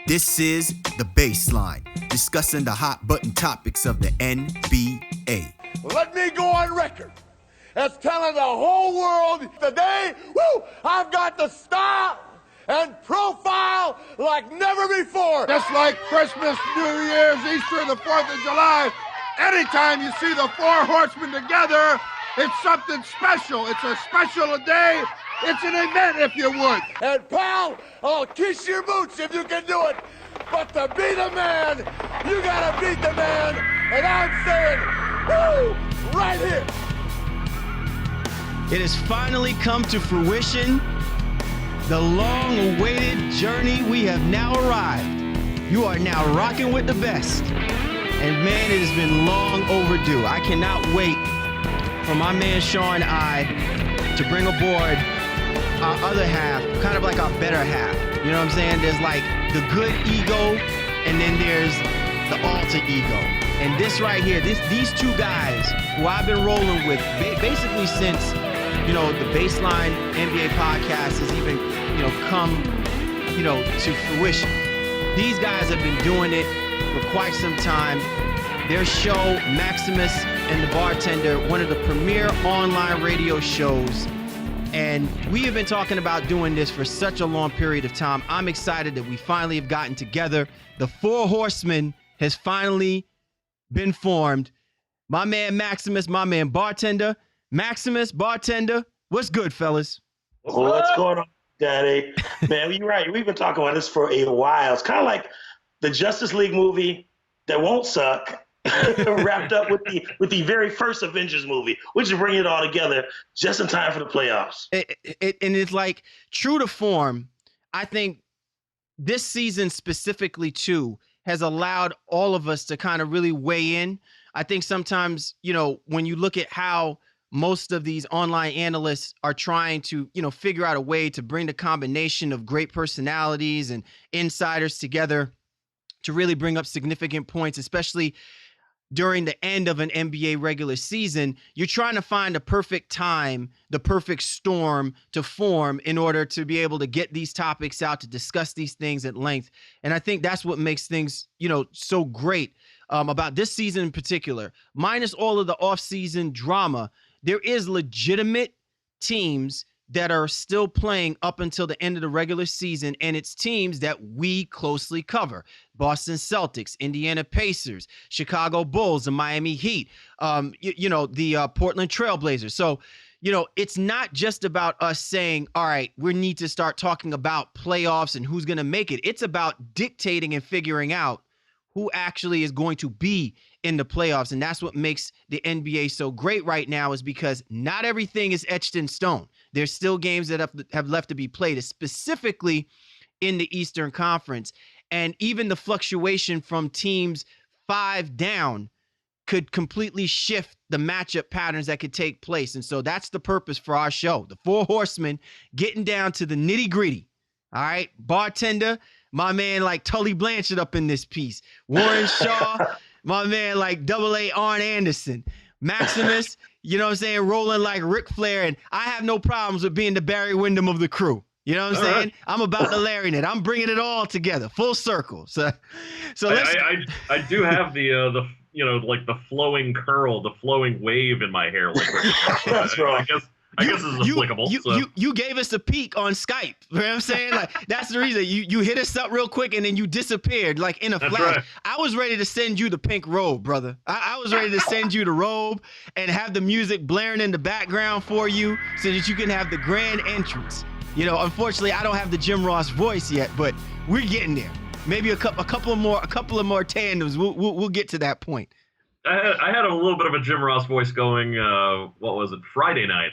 This is The Baseline, discussing the hot button topics of the NBA. Let me go on record as telling the whole world today, I've got the style and profile like never before. Just like Christmas, New Year's, Easter, the 4th of July, anytime you see the four horsemen together, it's something special. It's a special day. It's an event, if you would. And pal, I'll kiss your boots if you can do it. But to be the man, you gotta beat the man. And I'm saying, right here. It has finally come to fruition. The long-awaited journey, we have now arrived. You are now rocking with the best. And man, it has been long overdue. I cannot wait for my man Sean and I to bring aboard our other half, kind of like our better half. You know what I'm saying? There's like the good ego, and then there's the alter ego. And this right here, these two guys who I've been rolling with basically since, the Baseline NBA podcast has even, come, to fruition. These guys have been doing it for quite some time. Their show, Maximus and the Bartender, one of the premier online radio shows. And we have been talking about doing this for such a long period of time. I'm excited that we finally have gotten together. The Four Horsemen has finally been formed. My man Maximus, my man Bartender. Maximus, Bartender, what's good, fellas? What's going on, Daddy? Man, you're right. We've been talking about this for a while. It's kind of like the Justice League movie that won't suck, wrapped up with the very first Avengers movie. We're just bringing it all together just in time for the playoffs. And it's like true to form. I think this season specifically too has allowed all of us to kind of really weigh in. I think sometimes, when you look at how most of these online analysts are trying to, figure out a way to bring the combination of great personalities and insiders together to really bring up significant points, especially during the end of an NBA regular season, you're trying to find the perfect time, the perfect storm to form in order to be able to get these topics out, to discuss these things at length. And I think that's what makes things, so great about this season in particular. Minus all of the offseason drama, there is legitimate teams that are still playing up until the end of the regular season, and it's teams that we closely cover. Boston Celtics, Indiana Pacers, Chicago Bulls, the Miami Heat, the Portland Trailblazers. So, it's not just about us saying, all right, we need to start talking about playoffs and who's going to make it. It's about dictating and figuring out who actually is going to be in the playoffs. And that's what makes the NBA so great right now, is because not everything is etched in stone. There's still games that have left to be played, specifically in the Eastern Conference. And even the fluctuation from teams 5 down could completely shift the matchup patterns that could take place. And so that's the purpose for our show. The Four Horsemen getting down to the nitty gritty. All right. Bartender, my man like Tully Blanchard up in this piece. Warren Shaw, my man like AA Arn Anderson. Maximus, rolling like Ric Flair. And I have no problems with being the Barry Windham of the crew. You know what I'm saying? Right. I'm about the Larry-net. I'm bringing it all together, full circle. So let's. I do have the the flowing curl, the flowing wave in my hair. That's right. I guess this is applicable. You gave us a peek on Skype. You know what I'm saying? Like, that's the reason. You hit us up real quick and then you disappeared like in a flash. Right. I was ready to send you the pink robe, brother. I was ready to send you the robe and have the music blaring in the background for you so that you can have the grand entrance. Unfortunately, I don't have the Jim Ross voice yet, but we're getting there. Maybe a couple of more tandems. We'll get to that point. I had a little bit of a Jim Ross voice going. What was it? Friday night.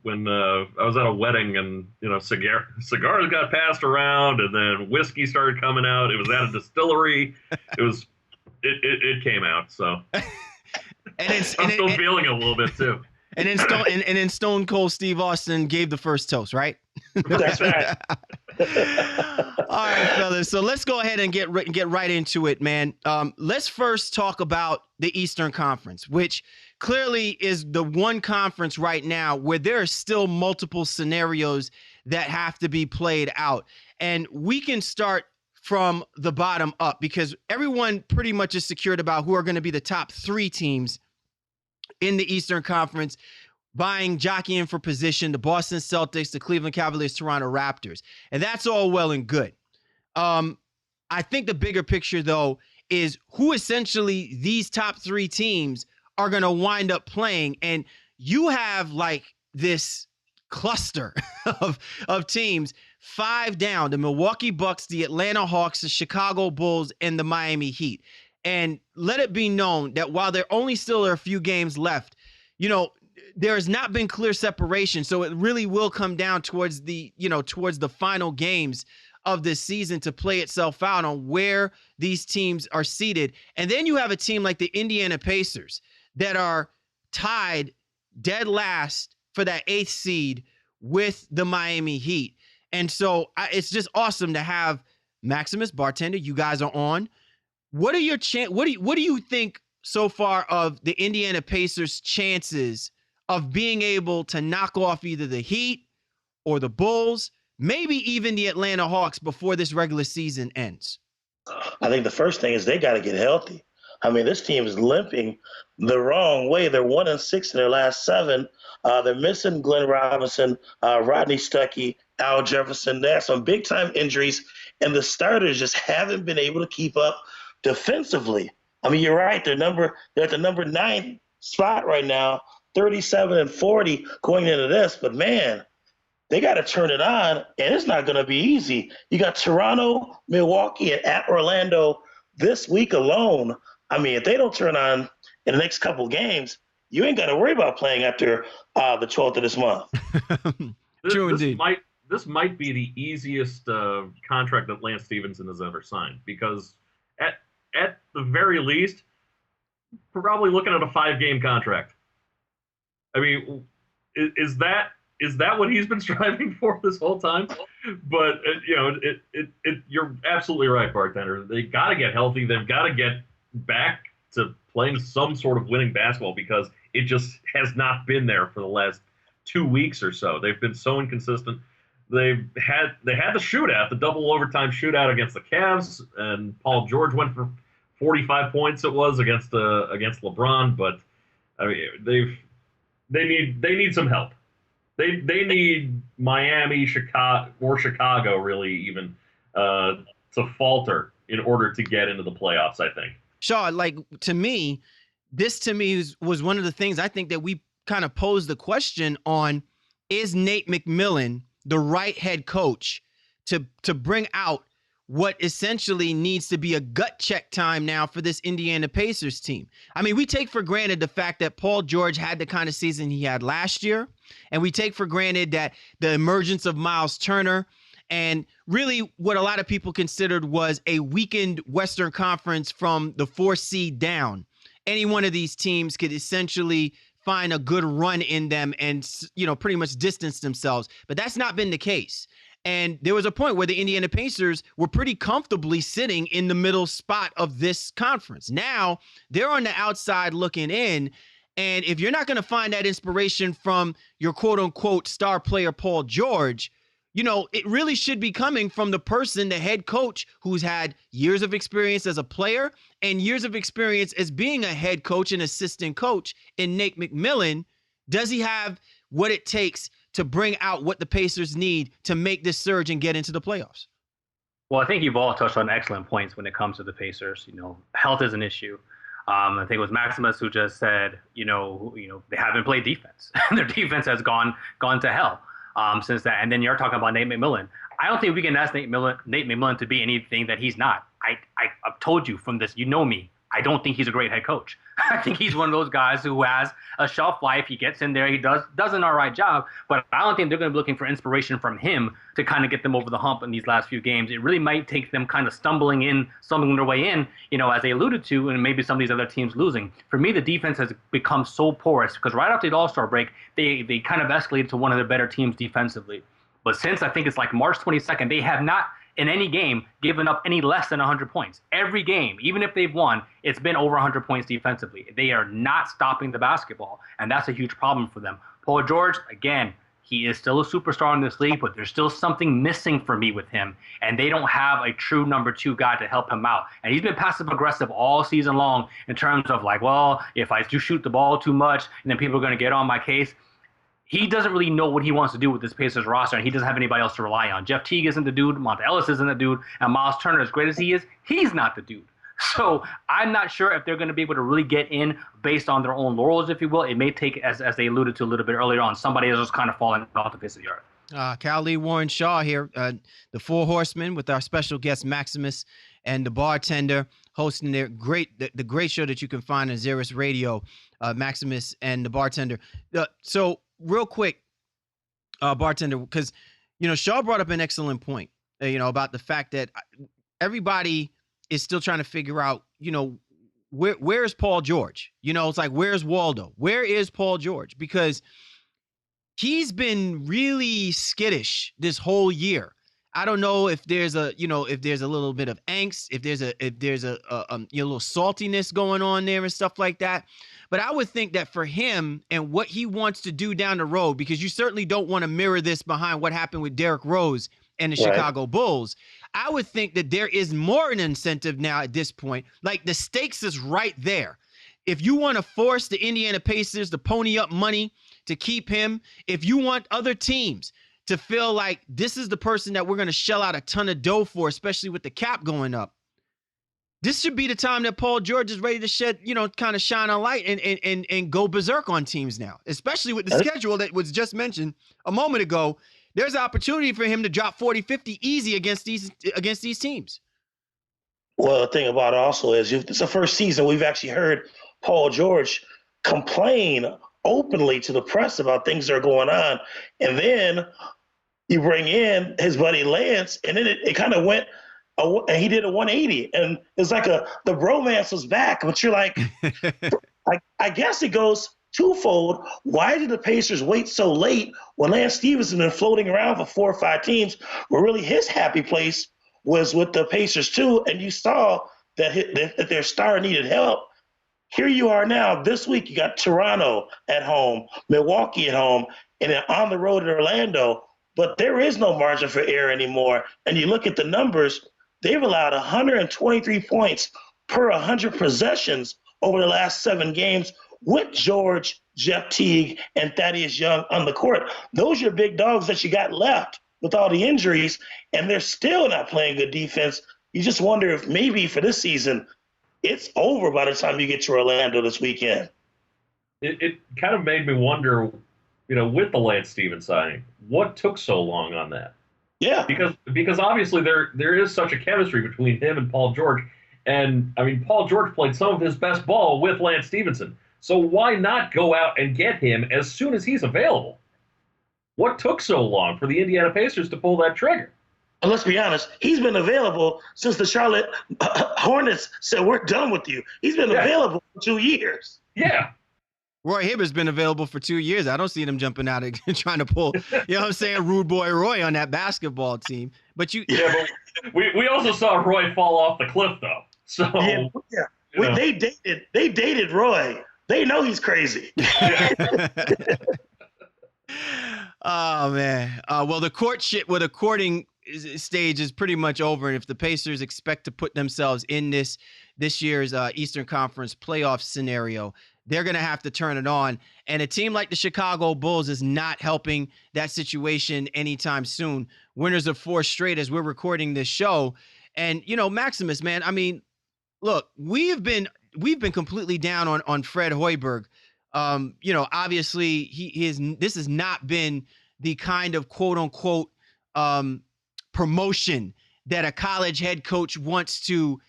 When I was at a wedding and, cigars got passed around and then whiskey started coming out. It was at a distillery. It came out. So I'm still feeling it a little bit too. And then Stone Cold Steve Austin gave the first toast, right? That's right. All right, fellas. So let's go ahead and get right into it, man. Let's first talk about the Eastern Conference, which clearly is the one conference right now where there are still multiple scenarios that have to be played out. And we can start from the bottom up, because everyone pretty much is secured about who are going to be the top 3 teams in the Eastern Conference, jockeying for position: the Boston Celtics, the Cleveland Cavaliers, Toronto Raptors. And that's all well and good. I think the bigger picture, though, is who essentially these top 3 teams are going to wind up playing. And you have like this cluster of teams, 5 down: the Milwaukee Bucks, the Atlanta Hawks, the Chicago Bulls, and the Miami Heat. And let it be known that while there only still are a few games left, there has not been clear separation. So it really will come down towards the final games of this season to play itself out on where these teams are seated. And then you have a team like the Indiana Pacers that are tied dead last for that 8th seed with the Miami Heat. And so it's just awesome to have Maximus, Bartender. You guys are on. What are your what do you think so far of the Indiana Pacers' chances of being able to knock off either the Heat or the Bulls, maybe even the Atlanta Hawks before this regular season ends? I think the first thing is they got to get healthy. I mean, this team is limping the wrong way. They're 1-6 in their last 7. They're missing Glenn Robinson, Rodney Stuckey, Al Jefferson. They have some big-time injuries, and the starters just haven't been able to keep up defensively. I mean, you're right. They're at the number 9 spot right now, 37-40 going into this. But, man, they got to turn it on, and it's not going to be easy. You got Toronto, Milwaukee, and at Orlando this week alone. I mean, if they don't turn on in the next couple games, you ain't got to worry about playing after the 12th of this month. True indeed. This might be the easiest contract that Lance Stevenson has ever signed, because at the very least, we're probably looking at a 5-game contract. I mean, is that what he's been striving for this whole time? But you're absolutely right, Bartender. They got to get healthy. They've got to get back to playing some sort of winning basketball, because it just has not been there for the last 2 weeks or so. They've been so inconsistent. They had the shootout, the double overtime shootout against the Cavs, and Paul George went for 45 points. It was against LeBron, but I mean they need some help. They need Miami, Chicago really even to falter in order to get into the playoffs, I think. Shaw, this was one of the things I think that we kind of posed the question on: is Nate McMillan the right head coach to bring out what essentially needs to be a gut check time now for this Indiana Pacers team? I mean, we take for granted the fact that Paul George had the kind of season he had last year, and we take for granted that the emergence of Miles Turner and really what a lot of people considered was a weakened Western Conference from the 4 seed down. Any one of these teams could essentially find a good run in them and, pretty much distance themselves. But that's not been the case. And there was a point where the Indiana Pacers were pretty comfortably sitting in the middle spot of this conference. Now they're on the outside looking in. And if you're not going to find that inspiration from your quote unquote star player, Paul George, it really should be coming from the person, the head coach, who's had years of experience as a player and years of experience as being a head coach and assistant coach in Nate McMillan. Does he have what it takes to bring out what the Pacers need to make this surge and get into the playoffs? Well, I think you've all touched on excellent points when it comes to the Pacers. Health is an issue. I think it was Maximus who just said, they haven't played defense. Their defense has gone to hell since that. And then you're talking about Nate McMillan. I don't think we can ask Nate McMillan to be anything that he's not. I've told you from this, me. I don't think he's a great head coach. I think he's one of those guys who has a shelf life. He gets in there, he does an all right job, but I don't think they're going to be looking for inspiration from him to kind of get them over the hump in these last few games. It really might take them kind of stumbling their way in, as they alluded to, and maybe some of these other teams losing. For me, the defense has become so porous because right after the All-Star break, they kind of escalated to one of their better teams defensively. But since I think it's like March 22nd, they have not in any game given up any less than 100 points. Every game, even if they've won, it's been over 100 points defensively. They are not stopping the basketball, and that's a huge problem for them. Paul George, again, he is still a superstar in this league, but there's still something missing for me with him. And they don't have a true number 2 guy to help him out. And he's been passive aggressive all season long in terms of like, well, if I do shoot the ball too much, and then people are going to get on my case. He doesn't really know what he wants to do with this Pacers roster, and he doesn't have anybody else to rely on. Jeff Teague isn't the dude. Monta Ellis isn't the dude. And Miles Turner, as great as he is, he's not the dude. So I'm not sure if they're going to be able to really get in based on their own laurels, if you will. It may take, as they alluded to a little bit earlier on, somebody else just kind of falling off the face of the earth. Cal Lee Warren Shaw here, the Four Horsemen with our special guest Maximus and the Bartender hosting their the great show that you can find on Xeris Radio, Maximus and the Bartender. So real quick, Bartender, because, Shaw brought up an excellent point, about the fact that everybody is still trying to figure out, where's Paul George? It's like, where's Waldo? Where is Paul George? Because he's been really skittish this whole year. I don't know if there's a little bit of angst, if there's a little saltiness going on there and stuff like that. But I would think that for him and what he wants to do down the road, because you certainly don't want to mirror this behind what happened with Derrick Rose and the Chicago Bulls. I would think that there is more an incentive now at this point. Like, the stakes is right there. If you want to force the Indiana Pacers to pony up money to keep him, if you want other teams to feel like this is the person that we're going to shell out a ton of dough for, especially with the cap going up, this should be the time that Paul George is ready to shed, kind of shine a light and go berserk on teams now, especially with the schedule that was just mentioned a moment ago. There's an opportunity for him to drop 40, 50 easy against these teams. Well, the thing about it also is, it's the first season we've actually heard Paul George complain openly to the press about things that are going on. And then you bring in his buddy Lance, and then it kind of went, and he did a 180. And it's like the bromance was back, but you're like, I guess it goes twofold. Why did the Pacers wait so late when Lance Stevenson been floating around for 4 or 5 teams, where really his happy place was with the Pacers too? And you saw that their star needed help. Here you are now. This week you got Toronto at home, Milwaukee at home, and then on the road at Orlando. But there is no margin for error anymore. And you look at the numbers, they've allowed 123 points per 100 possessions over the last 7 games with George, Jeff Teague, and Thaddeus Young on the court. Those are your big dogs that you got left with all the injuries, and they're still not playing good defense. You just wonder if maybe for this season, it's over by the time you get to Orlando this weekend. It kind of made me wonder, with the Lance Stevens signing, what took so long on that? Yeah. Because obviously there is such a chemistry between him and Paul George. And, Paul George played some of his best ball with Lance Stevenson. So why not go out and get him as soon as he's available? What took so long for the Indiana Pacers to pull that trigger? And let's be honest, he's been available since the Charlotte Hornets said, we're done with you. He's been available for 2 years. Yeah. Roy Hibbert's been available for 2 years. I don't see them jumping out and trying to pull, Rude Boy Roy on that basketball team. But but we also saw Roy fall off the cliff, though. So they dated Roy. They know he's crazy. Oh man. Well, the courting stage is pretty much over, and if the Pacers expect to put themselves in this year's Eastern Conference playoff scenario, they're going to have to turn it on. And a team like the Chicago Bulls is not helping that situation anytime soon. Winners of 4 straight as we're recording this show. And, Maximus, man, look, we've been completely down on Fred Hoiberg. Obviously this has not been the kind of quote unquote promotion that a college head coach wants to,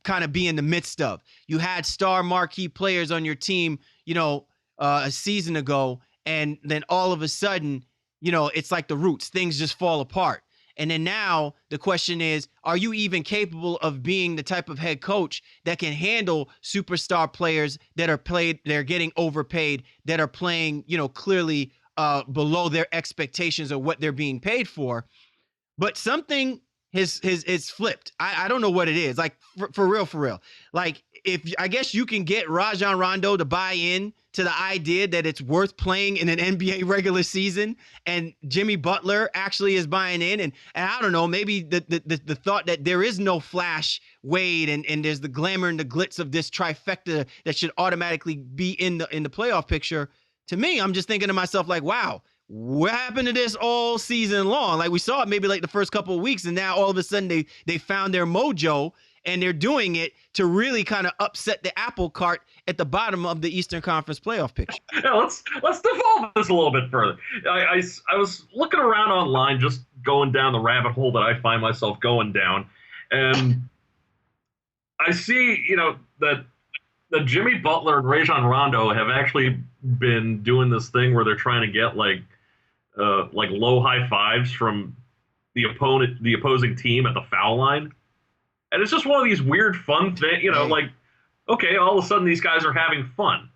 kind of be in the midst of. You had star marquee players on your team, a season ago, and then all of a sudden, it's like the Roots, things just fall apart. And then now the question is, are you even capable of being the type of head coach that can handle superstar players that are getting overpaid, that are playing, clearly below their expectations of what they're being paid for? But something is flipped. I don't know what it is. Like for real. Like, I guess you can get Rajon Rondo to buy in to the idea that it's worth playing in an NBA regular season, and Jimmy Butler actually is buying in. And I don't know, maybe the thought that there is no Flash Wade and there's the glamour and the glitz of this trifecta that should automatically be in the playoff picture. To me, I'm just thinking to myself, like, wow, what happened to this all season long? Like, we saw it maybe like the first couple of weeks, and now all of a sudden they found their mojo, and they're doing it to really kind of upset the apple cart at the bottom of the Eastern Conference playoff picture. Yeah, let's devolve this a little bit further. I was looking around online, just going down the rabbit hole that I find myself going down, and I see, that Jimmy Butler and Rajon Rondo have actually been doing this thing where they're trying to get like low high fives from the opposing team at the foul line. And it's just one of these weird fun things, like, okay, all of a sudden these guys are having fun.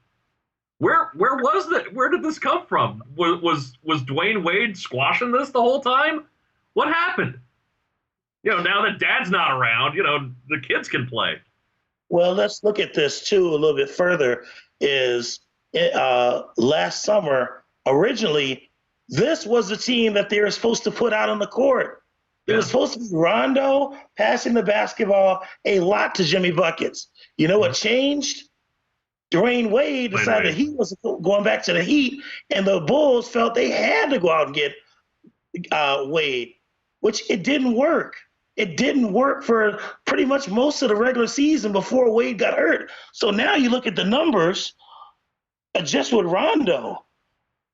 Where was that? Where did this come from? Was Dwayne Wade squashing this the whole time? What happened? Now that Dad's not around, the kids can play. Well, let's look at this too a little bit further. Last summer, originally, this was the team that they were supposed to put out on the court. It was supposed to be Rondo passing the basketball a lot to Jimmy Buckets. You know what changed? Dwayne Wade decided he was going back to the Heat, and the Bulls felt they had to go out and get Wade, which it didn't work. It didn't work for pretty much most of the regular season before Wade got hurt. So now you look at the numbers, just with Rondo,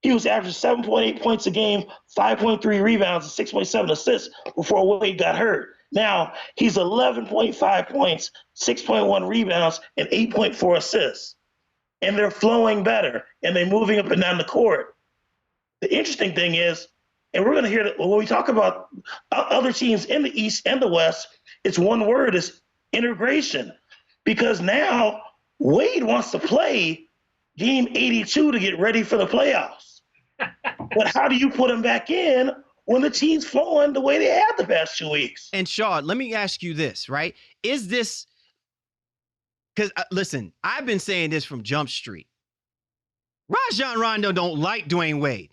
he was averaging 7.8 points a game, 5.3 rebounds, and 6.7 assists before Wade got hurt. Now he's 11.5 points, 6.1 rebounds, and 8.4 assists. And they're flowing better, and they're moving up and down the court. The interesting thing is, and we're going to hear that when we talk about other teams in the East and the West, it's one word, is integration. Because now Wade wants to play game 82 to get ready for the playoffs. But how do you put him back in when the team's flowing the way they had the past 2 weeks? And Shaw, let me ask you this, right? Is this, because listen, I've been saying this from Jump Street. Rajon Rondo don't like Dwayne Wade,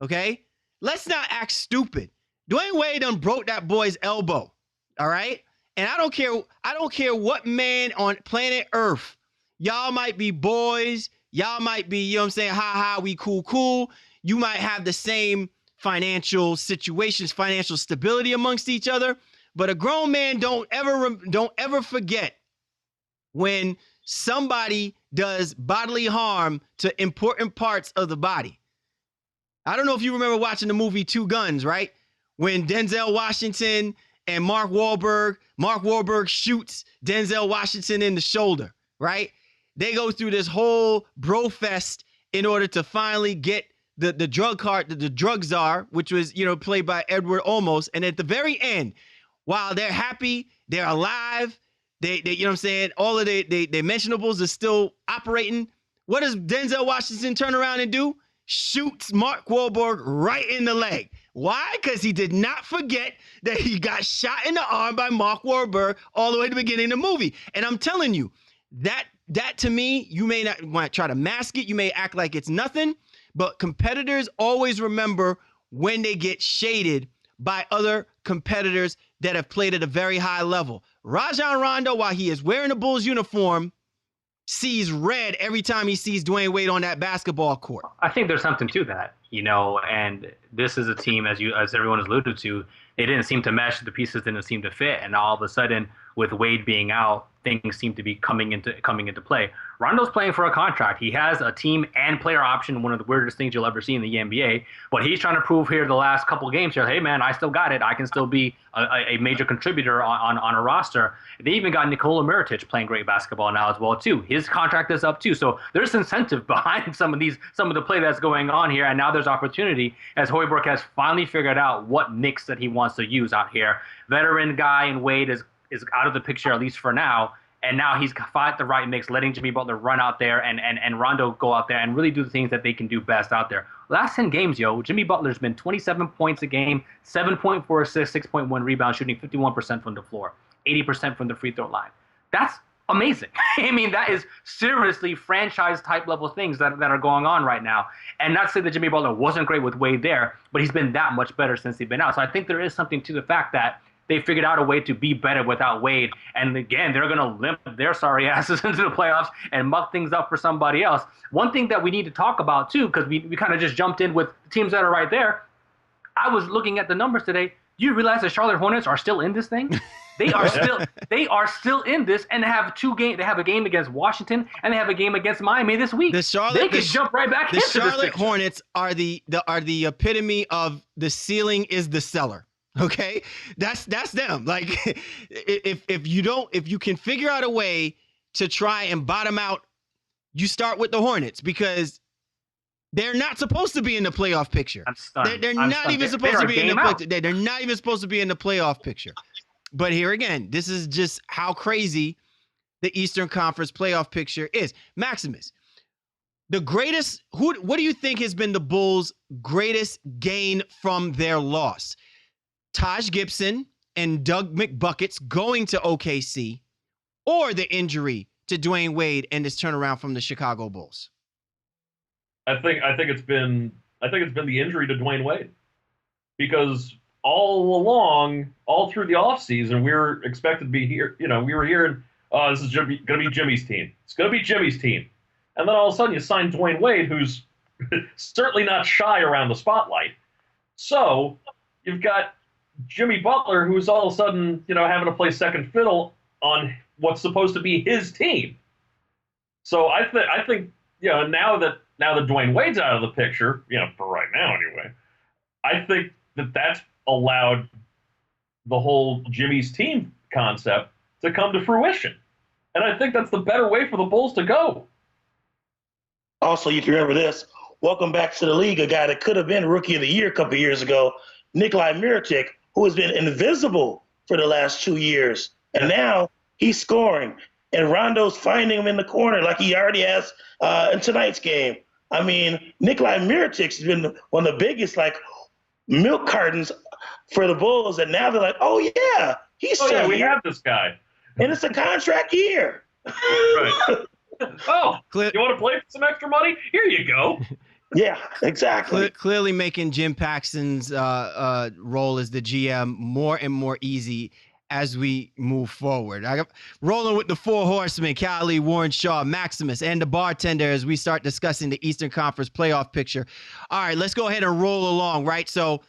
okay? Let's not act stupid. Dwayne Wade done broke that boy's elbow, all right? And I don't care what man on planet Earth. Y'all might be boys. Y'all might be, you know what I'm saying, ha, we cool. You might have the same financial situations, financial stability amongst each other. But a grown man don't ever forget when somebody does bodily harm to important parts of the body. I don't know if you remember watching the movie Two Guns, right? When Denzel Washington and Mark Wahlberg shoots Denzel Washington in the shoulder, right? They go through this whole bro fest in order to finally get the drug czar, which was, played by Edward Olmos. And at the very end, while they're happy, they're alive, they you know what I'm saying, all of their mentionables are still operating. What does Denzel Washington turn around and do? Shoots Mark Wahlberg right in the leg. Why? Because he did not forget that he got shot in the arm by Mark Wahlberg all the way to the beginning of the movie. And I'm telling you, that to me, you may not want to try to mask it. You may act like it's nothing, but competitors always remember when they get shaded by other competitors that have played at a very high level. Rajon Rondo, while he is wearing the Bulls uniform, sees red every time he sees Dwayne Wade on that basketball court. I think there's something to that, and this is a team, as everyone has alluded to, they didn't seem to mesh, the pieces didn't seem to fit, and all of a sudden, with Wade being out, things seem to be coming into play. Rondo's playing for a contract. He has a team and player option, one of the weirdest things you'll ever see in the NBA. But he's trying to prove here the last couple of games here, hey, man, I still got it. I can still be a major contributor on a roster. They even got Nikola Mirotic playing great basketball now as well, too. His contract is up, too. So there's incentive behind some of the play that's going on here. And now there's opportunity as Hoiberg has finally figured out what mix that he wants to use out here. Veteran guy in Wade is out of the picture, at least for now. And now he's found the right mix, letting Jimmy Butler run out there and Rondo go out there and really do the things that they can do best out there. Last 10 games, Jimmy Butler's been 27 points a game, 7.4 assists, 6.1 rebounds, shooting 51% from the floor, 80% from the free throw line. That's amazing. I mean, that is seriously franchise type level things that are going on right now. And not to say that Jimmy Butler wasn't great with Wade there, but he's been that much better since he's been out. So I think there is something to the fact that they figured out a way to be better without Wade. And again, they're going to limp their sorry asses into the playoffs and muck things up for somebody else. One thing that we need to talk about too, because we kind of just jumped in with teams that are right there. I was looking at the numbers today. Do you realize the Charlotte Hornets are still in this thing? They are still in this, and have two games. They have a game against Washington, and they have a game against Miami this week. They could jump right back into this. The Charlotte Hornets are the epitome of the ceiling is the cellar. Okay, that's them. Like, if you can figure out a way to try and bottom out, you start with the Hornets, because they're not supposed to be in the playoff picture. I'm stunned. They're not even supposed to be in the they're not even supposed to be in the playoff picture. But here again, this is just how crazy the Eastern Conference playoff picture is. Maximus, the greatest, what do you think has been the Bulls' greatest gain from their loss? Taj Gibson and Doug McBuckets going to OKC, or the injury to Dwayne Wade and this turnaround from the Chicago Bulls? I think it's been the injury to Dwayne Wade, because all along, all through the offseason, we were expected to be here. You know, we were hearing, "Oh, this is going to be Jimmy's team. It's going to be Jimmy's team." And then all of a sudden, you sign Dwayne Wade, who's certainly not shy around the spotlight. So you've got Jimmy Butler, who's all of a sudden, having to play second fiddle on what's supposed to be his team. So I think now that Dwayne Wade's out of the picture, for right now anyway, I think that's allowed the whole Jimmy's team concept to come to fruition. And I think that's the better way for the Bulls to go. Also, you can remember this. Welcome back to the league, a guy that could have been Rookie of the Year a couple of years ago, Nikolai Mirotic, who has been invisible for the last 2 years. And now he's scoring. And Rondo's finding him in the corner like he already has in tonight's game. I mean, Nikolai Mirotic has been one of the biggest, milk cartons for the Bulls, and now they're like, oh yeah, he's still here. We have this guy, and it's a contract year. Right. Oh, you want to play for some extra money? Here you go. Yeah, exactly. Clearly making Jim Paxton's role as the GM more and more easy as we move forward. Rolling with the four horsemen, Cali, Warren Shaw, Maximus, and the bartender as we start discussing the Eastern Conference playoff picture. All right, let's go ahead and roll along, right? So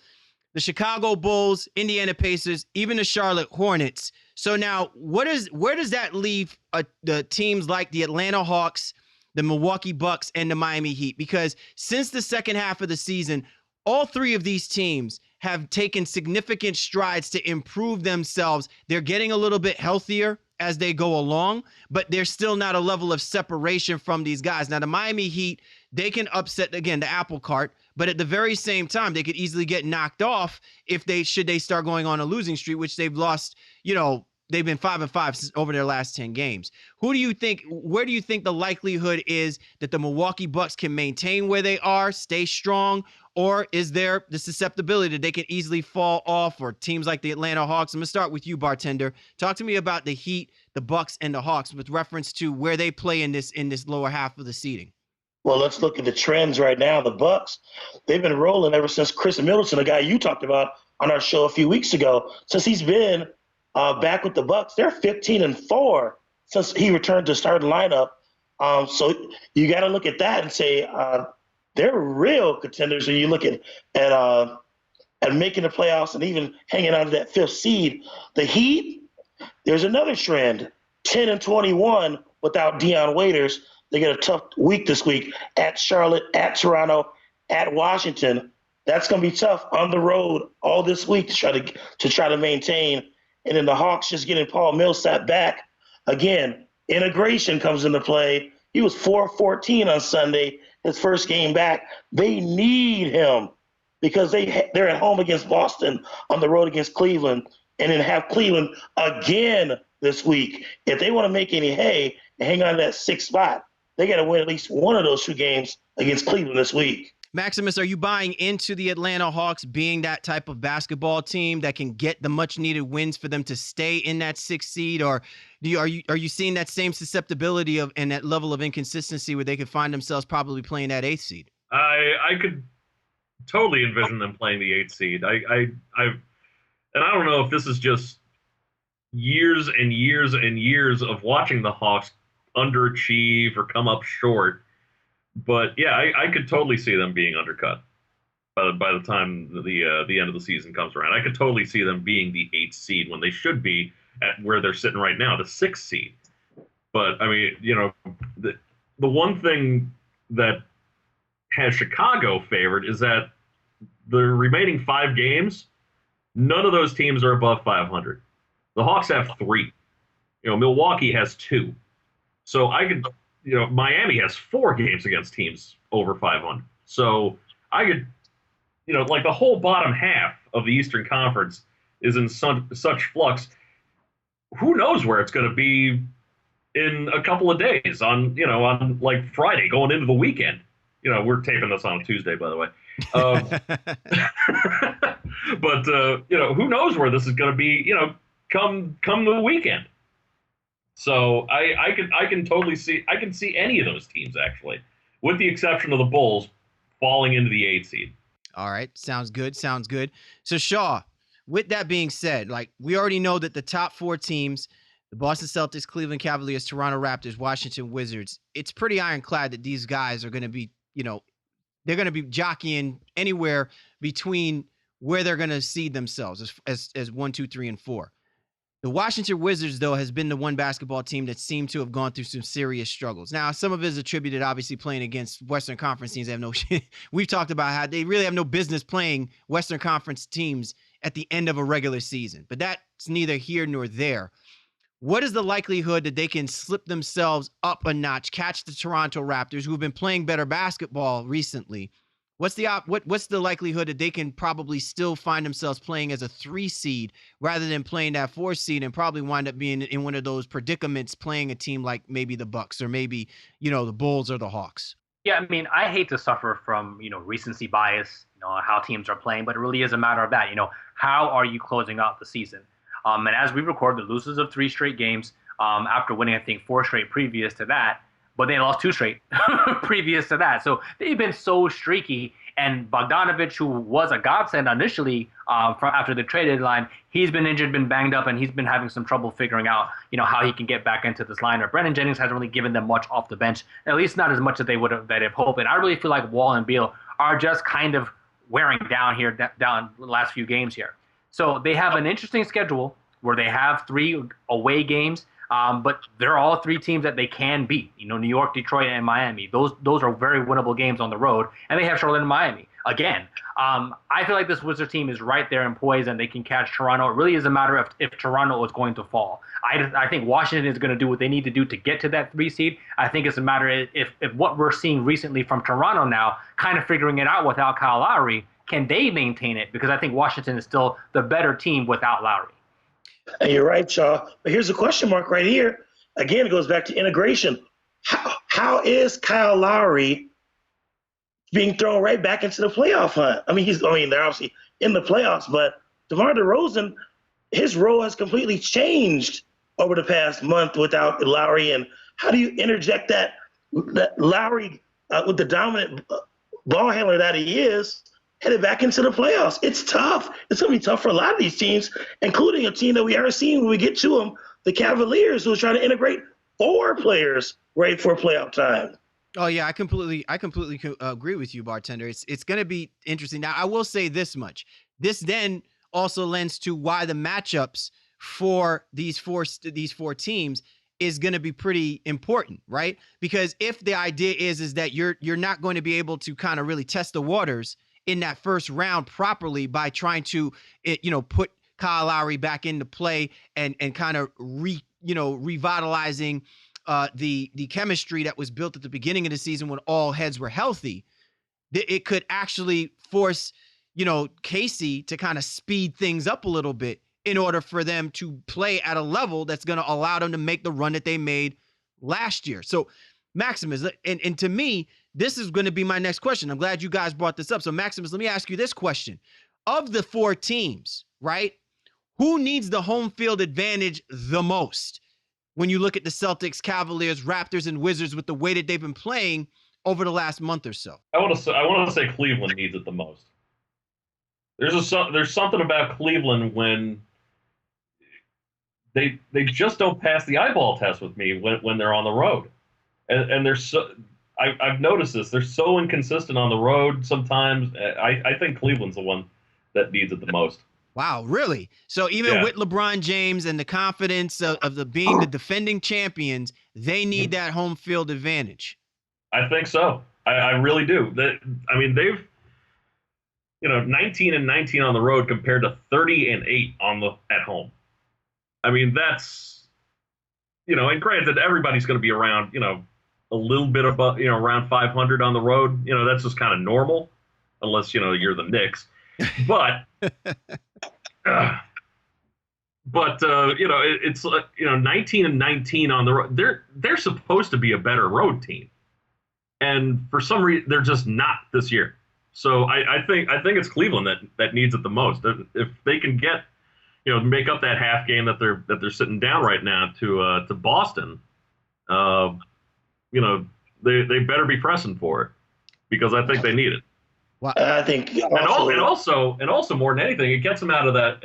the Chicago Bulls, Indiana Pacers, even the Charlotte Hornets. So now where does that leave the teams like the Atlanta Hawks, the Milwaukee Bucks, and the Miami Heat? Because since the second half of the season, all three of these teams have taken significant strides to improve themselves. They're getting a little bit healthier as they go along, but there's still not a level of separation from these guys. Now, the Miami Heat, they can upset, again, the apple cart, but at the very same time, they could easily get knocked off if they start going on a losing streak, which they've lost, they've been 5-5 over their last 10 games. Where do you think the likelihood is that the Milwaukee Bucks can maintain where they are, stay strong, or is there the susceptibility that they can easily fall off, or teams like the Atlanta Hawks? I'm going to start with you, bartender. Talk to me about the Heat, the Bucks, and the Hawks with reference to where they play in this lower half of the seeding. Well, let's look at the trends right now. The Bucks, they've been rolling ever since Chris Middleton, a guy you talked about on our show a few weeks ago, since he's been back with the Bucks. They're 15-4 since he returned to starting lineup. So you got to look at that and say they're real contenders when you look at making the playoffs and even hanging out of that fifth seed. The Heat, there's another trend, 10-21 without Deion Waiters. They get a tough week this week at Charlotte, at Toronto, at Washington. That's going to be tough on the road all this week to try to maintain. And then the Hawks just getting Paul Millsap back. Again, integration comes into play. He was 4-14 on Sunday, his first game back. They need him because they're at home against Boston, on the road against Cleveland, and then have Cleveland again this week. If they want to make any hay and hang on to that sixth spot, they got to win at least one of those two games against Cleveland this week. Maximus, are you buying into the Atlanta Hawks being that type of basketball team that can get the much needed wins for them to stay in that 6th seed? Or are you seeing that same susceptibility of and that level of inconsistency where they could find themselves probably playing that 8th seed? I could totally envision them playing the 8th seed. And I don't know if this is just years and years and years of watching the Hawks underachieve or come up short. But yeah, I could totally see them being undercut by the time the end of the season comes around. I could totally see them being the 8th seed when they should be at where they're sitting right now, the 6th seed. But I mean, the one thing that has Chicago favored is that the remaining 5 games, none of those teams are above 500. The Hawks have 3. Milwaukee has 2. So Miami has 4 games against teams over 500. So I could, like the whole bottom half of the Eastern Conference is in such flux. Who knows where it's going to be in a couple of days on like Friday going into the weekend. We're taping this on a Tuesday, by the way. But who knows where this is going to be, come the weekend. So I can totally see any of those teams actually, with the exception of the Bulls falling into the 8th seed. All right, sounds good. So Shaw, with that being said, like we already know that the top 4 teams, the Boston Celtics, Cleveland Cavaliers, Toronto Raptors, Washington Wizards, it's pretty ironclad that these guys are going to be, they're going to be jockeying anywhere between where they're going to seed themselves as 1, 2, 3, and 4. The Washington Wizards, though, has been the one basketball team that seemed to have gone through some serious struggles. Now, some of it is attributed, obviously, playing against Western Conference teams. They have no We've talked about how they really have no business playing Western Conference teams at the end of a regular season. But that's neither here nor there. What is the likelihood that they can slip themselves up a notch, catch the Toronto Raptors, who have been playing better basketball recently? What's the likelihood that they can probably still find themselves playing as a 3 seed rather than playing that 4 seed and probably wind up being in one of those predicaments playing a team like maybe the Bucks or maybe, the Bulls or the Hawks? Yeah, I mean, I hate to suffer from, recency bias, how teams are playing, but it really is a matter of that. How are you closing out the season? And as we record, the losers of 3 straight games after winning, I think, 4 straight previous to that. But they lost 2 straight previous to that. So they've been so streaky. And Bogdanovich, who was a godsend initially after the trade deadline, he's been injured, been banged up, and he's been having some trouble figuring out, how he can get back into this lineup. Brandon Jennings hasn't really given them much off the bench, at least not as much as they would have hoped. And I really feel like Wall and Beal are just kind of wearing down the last few games here. So they have an interesting schedule where they have 3 away games. But they're all 3 teams that they can beat. New York, Detroit, and Miami. Those are very winnable games on the road, and they have Charlotte and Miami again. I feel like this Wizards team is right there in poise, and they can catch Toronto. It really is a matter of if Toronto is going to fall. I think Washington is going to do what they need to do to get to that 3 seed. I think it's a matter if what we're seeing recently from Toronto now, kind of figuring it out without Kyle Lowry, can they maintain it? Because I think Washington is still the better team without Lowry. And you're right, Shaw. But here's a question mark right here. Again, it goes back to integration. How is Kyle Lowry being thrown right back into the playoff hunt? They're obviously in the playoffs, but DeMar DeRozan, his role has completely changed over the past month without Lowry. And how do you interject that Lowry, with the dominant ball handler that he is, headed back into the playoffs? It's tough. It's going to be tough for a lot of these teams, including a team that we already seen when we get to them, the Cavaliers, who are trying to integrate 4 players right for playoff time. Oh yeah, I completely agree with you, Bartender. It's going to be interesting. Now, I will say this much. This then also lends to why the matchups for these four teams is going to be pretty important, right? Because if the idea is that you're not going to be able to kind of really test the waters in that first round properly by trying to, put Kyle Lowry back into play and kind of revitalizing the chemistry that was built at the beginning of the season when all heads were healthy, it could actually force, Casey to kind of speed things up a little bit in order for them to play at a level that's going to allow them to make the run that they made last year. So Maximus, and to me, this is going to be my next question. I'm glad you guys brought this up. So, Maximus, let me ask you this question. Of the 4 teams, right, who needs the home field advantage the most when you look at the Celtics, Cavaliers, Raptors, and Wizards with the way that they've been playing over the last month or so? I want to say Cleveland needs it the most. There's something about Cleveland when they just don't pass the eyeball test with me when they're on the road, and they're so. I've noticed this. They're so inconsistent on the road sometimes. I think Cleveland's the one that needs it the most. Wow, really? So even with LeBron James and the confidence of being the defending champions, they need that home field advantage. I think so. I really do. They've 19-19 on the road compared to 30-8 at home. I mean, that's and granted, everybody's going to be around a little bit above around 500 on the road. That's just kind of normal, unless you're the Knicks. But it's 19-19 on the road. They're supposed to be a better road team, and for some reason they're just not this year. So I think it's Cleveland that needs it the most. If they can get make up that half game that they're sitting down right now to Boston, they better be pressing for it, because I think they need it. Wow. I think also more than anything, it gets them out of that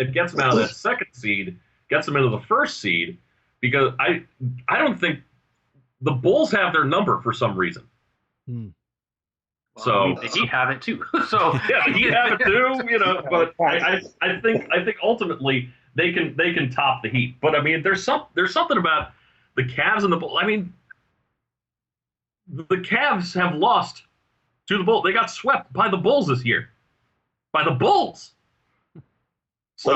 second seed, gets them into the first seed, because I don't think the Bulls have their number for some reason. So the Heat have it too. So yeah, the Heat have it too. But I think ultimately they can top the Heat. But I mean, there's something about the Cavs and the Bulls. I mean, the Cavs have lost to the Bulls. They got swept by the Bulls this year. By the Bulls. So,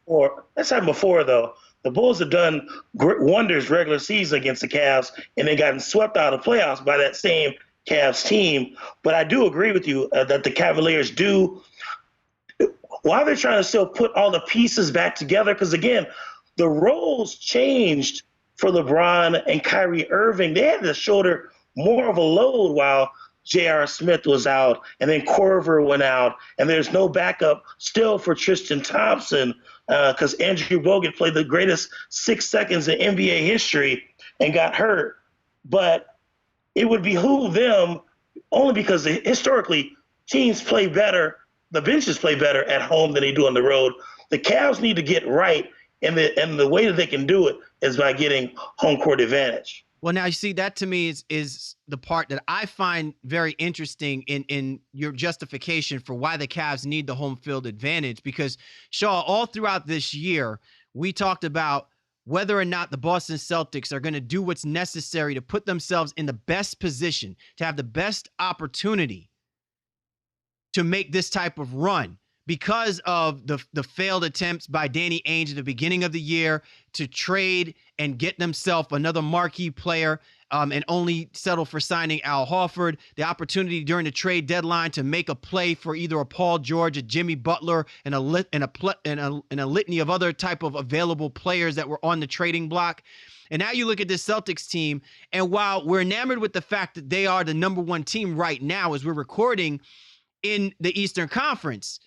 well, that's happened before, though. The Bulls have done wonders regular season against the Cavs, and they gotten swept out of the playoffs by that same Cavs team. But I do agree with you that the Cavaliers do, while they're trying to still put all the pieces back together, because, again, the roles changed for LeBron and Kyrie Irving. They had to shoulder more of a load while J.R. Smith was out, and then Korver went out, and there's no backup still for Tristan Thompson, because Andrew Bogut played the greatest 6 seconds in NBA history and got hurt. But it would behoove them, only because historically teams play better, the benches play better at home than they do on the road. The Cavs need to get right, and the way that they can do it is by getting home court advantage. Well, now you see, that to me is the part that I find very interesting in your justification for why the Cavs need the home field advantage. Because, Shaw, all throughout this year, we talked about whether or not the Boston Celtics are going to do what's necessary to put themselves in the best position, to have the best opportunity to make this type of run, because of the failed attempts by Danny Ainge at the beginning of the year to trade and get themselves another marquee player, and only settle for signing Al Horford. The opportunity during the trade deadline to make a play for either a Paul George, a Jimmy Butler, and a litany of other type of available players that were on the trading block. And now you look at this Celtics team, and while we're enamored with the fact that they are the number one team right now as we're recording in the Eastern Conference,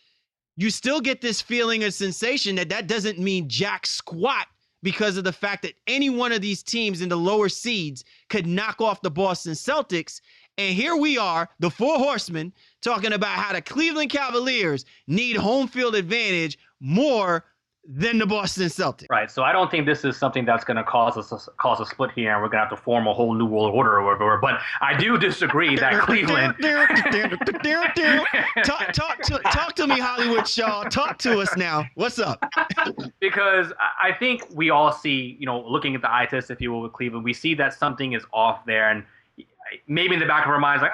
you still get this feeling of sensation that doesn't mean jack squat, because of the fact that any one of these teams in the lower seeds could knock off the Boston Celtics. And here we are, the Four Horsemen, talking about how the Cleveland Cavaliers need home field advantage more than the Boston Celtics. Right. So I don't think this is something that's going to cause a split here, and we're going to have to form a whole new world order or whatever. But I do disagree that Cleveland. Talk to me, Hollywood Shaw. Talk to us now. What's up? Because I think we all see, looking at the eye test, if you will, with Cleveland, we see that something is off there, and maybe in the back of our minds, like,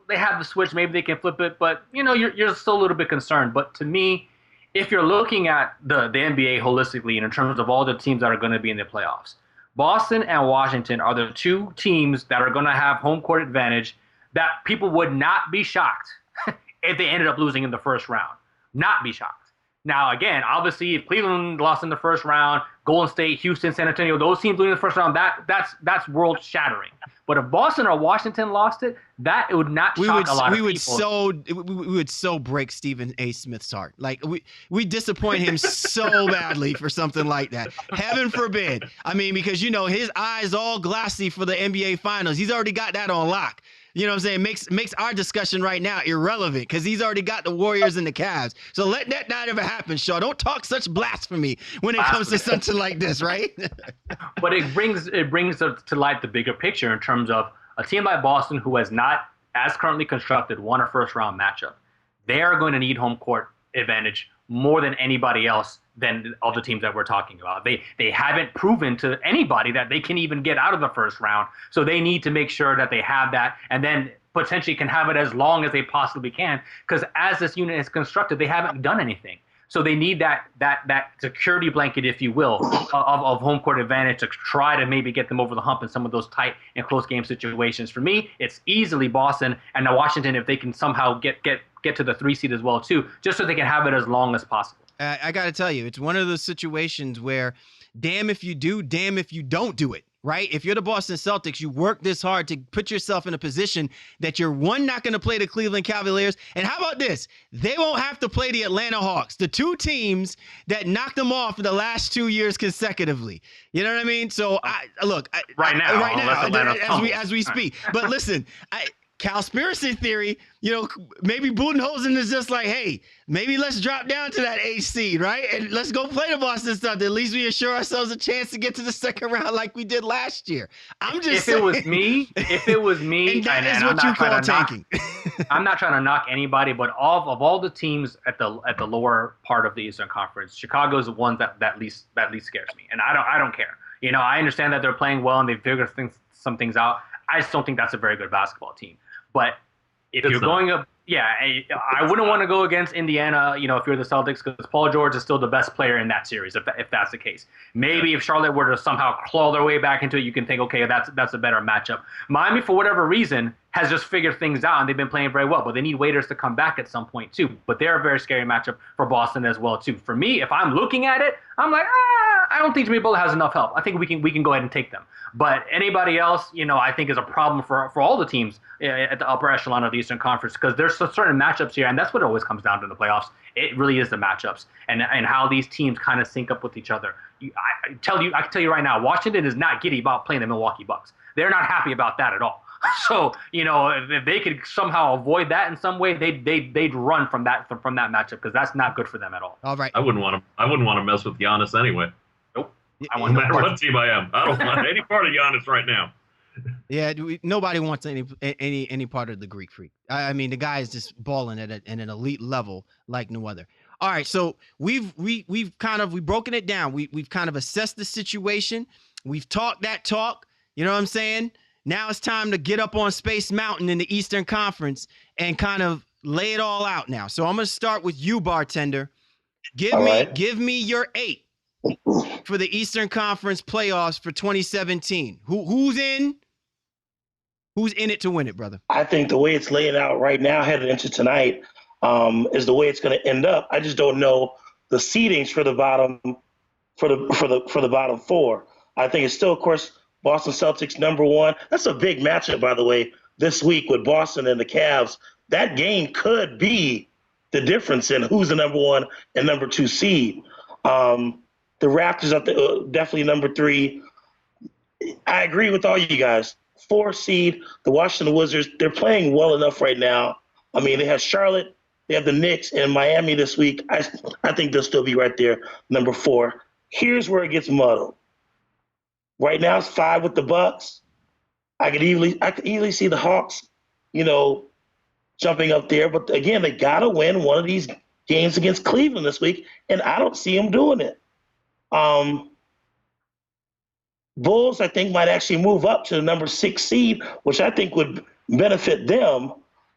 they have the switch, maybe they can flip it, but you're still a little bit concerned. But to me, if you're looking at the NBA holistically and in terms of all the teams that are going to be in the playoffs, Boston and Washington are the two teams that are going to have home court advantage that people would not be shocked if they ended up losing in the first round. Not be shocked. Now, again, obviously, if Cleveland lost in the first round, Golden State, Houston, San Antonio, those teams losing in the first round, that's world shattering. But if Boston or Washington lost it, it would not shock a lot of people. We would so break Stephen A. Smith's heart. Like we disappoint him so badly for something like that. Heaven forbid. I mean, because his eyes all glassy for the NBA Finals. He's already got that on lock. You know what I'm saying? Makes our discussion right now irrelevant because he's already got the Warriors and the Cavs. So let that not ever happen, Shaw. Don't talk such blasphemy when it comes to something like this, right? But it brings to light the bigger picture in terms of a team like Boston who has not, as currently constructed, won a first-round matchup. They are going to need home court advantage more than anybody else than of the teams that we're talking about. They haven't proven to anybody that they can even get out of the first round. So they need to make sure that they have that and then potentially can have it as long as they possibly can. Because as this unit is constructed, they haven't done anything. So they need that security blanket, if you will, of home court advantage to try to maybe get them over the hump in some of those tight and close game situations. For me, it's easily Boston and now Washington if they can somehow get to the 3 seed as well too, just so they can have it as long as possible. I got to tell you, it's one of those situations where damn if you do, damn if you don't do it, right? If you're the Boston Celtics, you work this hard to put yourself in a position that you're, one, not going to play the Cleveland Cavaliers. And how about this? They won't have to play the Atlanta Hawks, the two teams that knocked them off the last 2 years consecutively. You know what I mean? So, right now, as we speak. But listen, conspiracy theory, maybe Budenholzer is just like, hey, maybe let's drop down to that 8th seed, right? And let's go play the Boston Celtics. At least we assure ourselves a chance to get to the second round like we did last year. I'm just saying. If it was me, and that is what you call tanking. I'm not trying to knock anybody, but of all the teams at the lower part of the Eastern Conference, Chicago is the one that least scares me, and I don't care. I understand that they're playing well and they've figured some things out. I just don't think that's a very good basketball team. But if you're going up, I wouldn't want to go against Indiana, if you're the Celtics, because Paul George is still the best player in that series, if that's the case. Maybe if Charlotte were to somehow claw their way back into it, you can think, okay, that's a better matchup. Miami, for whatever reason, has just figured things out, and they've been playing very well. But they need Waiters to come back at some point, too. But they're a very scary matchup for Boston as well, too. For me, if I'm looking at it, I'm like, I don't think Jimmy Butler has enough help. I think we can go ahead and take them. But anybody else, I think is a problem for all the teams at the upper echelon of the Eastern Conference, because there's certain matchups here, and that's what it always comes down to in the playoffs. It really is the matchups and how these teams kind of sync up with each other. I can tell you right now, Washington is not giddy about playing the Milwaukee Bucks. They're not happy about that at all. So, if they could somehow avoid that in some way, they'd run from that matchup, because that's not good for them at all. All right. I wouldn't want to mess with Giannis anyway. Nope. No matter what team I am, I don't want any part of Giannis right now. Yeah, nobody wants any part of the Greek Freak. I mean, the guy is just balling at an elite level like no other. All right, so we've broken it down. We've kind of assessed the situation. We've talked that talk. You know what I'm saying? Now it's time to get up on Space Mountain in the Eastern Conference and kind of lay it all out now. So I'm going to start with you, Bartender. Give me your 8 for the Eastern Conference playoffs for 2017. Who's in? Who's in it to win it, brother? I think the way it's laying out right now, headed into tonight, is the way it's going to end up. I just don't know the seedings for the bottom, for the bottom 4. I think it's still, of course, Boston Celtics #1. That's a big matchup, by the way, this week with Boston and the Cavs. That game could be the difference in who's the #1 and #2 seed. The Raptors are definitely #3. I agree with all you guys. 4 seed, the Washington Wizards, they're playing well enough right now. I mean, they have Charlotte, they have the Knicks, and Miami this week. I think they'll still be right there, #4. Here's where it gets muddled. Right now it's 5 with the Bucks. I could easily see the Hawks, jumping up there. But again, they gotta win one of these games against Cleveland this week, and I don't see them doing it. Bulls, I think, might actually move up to the #6 seed, which I think would benefit them.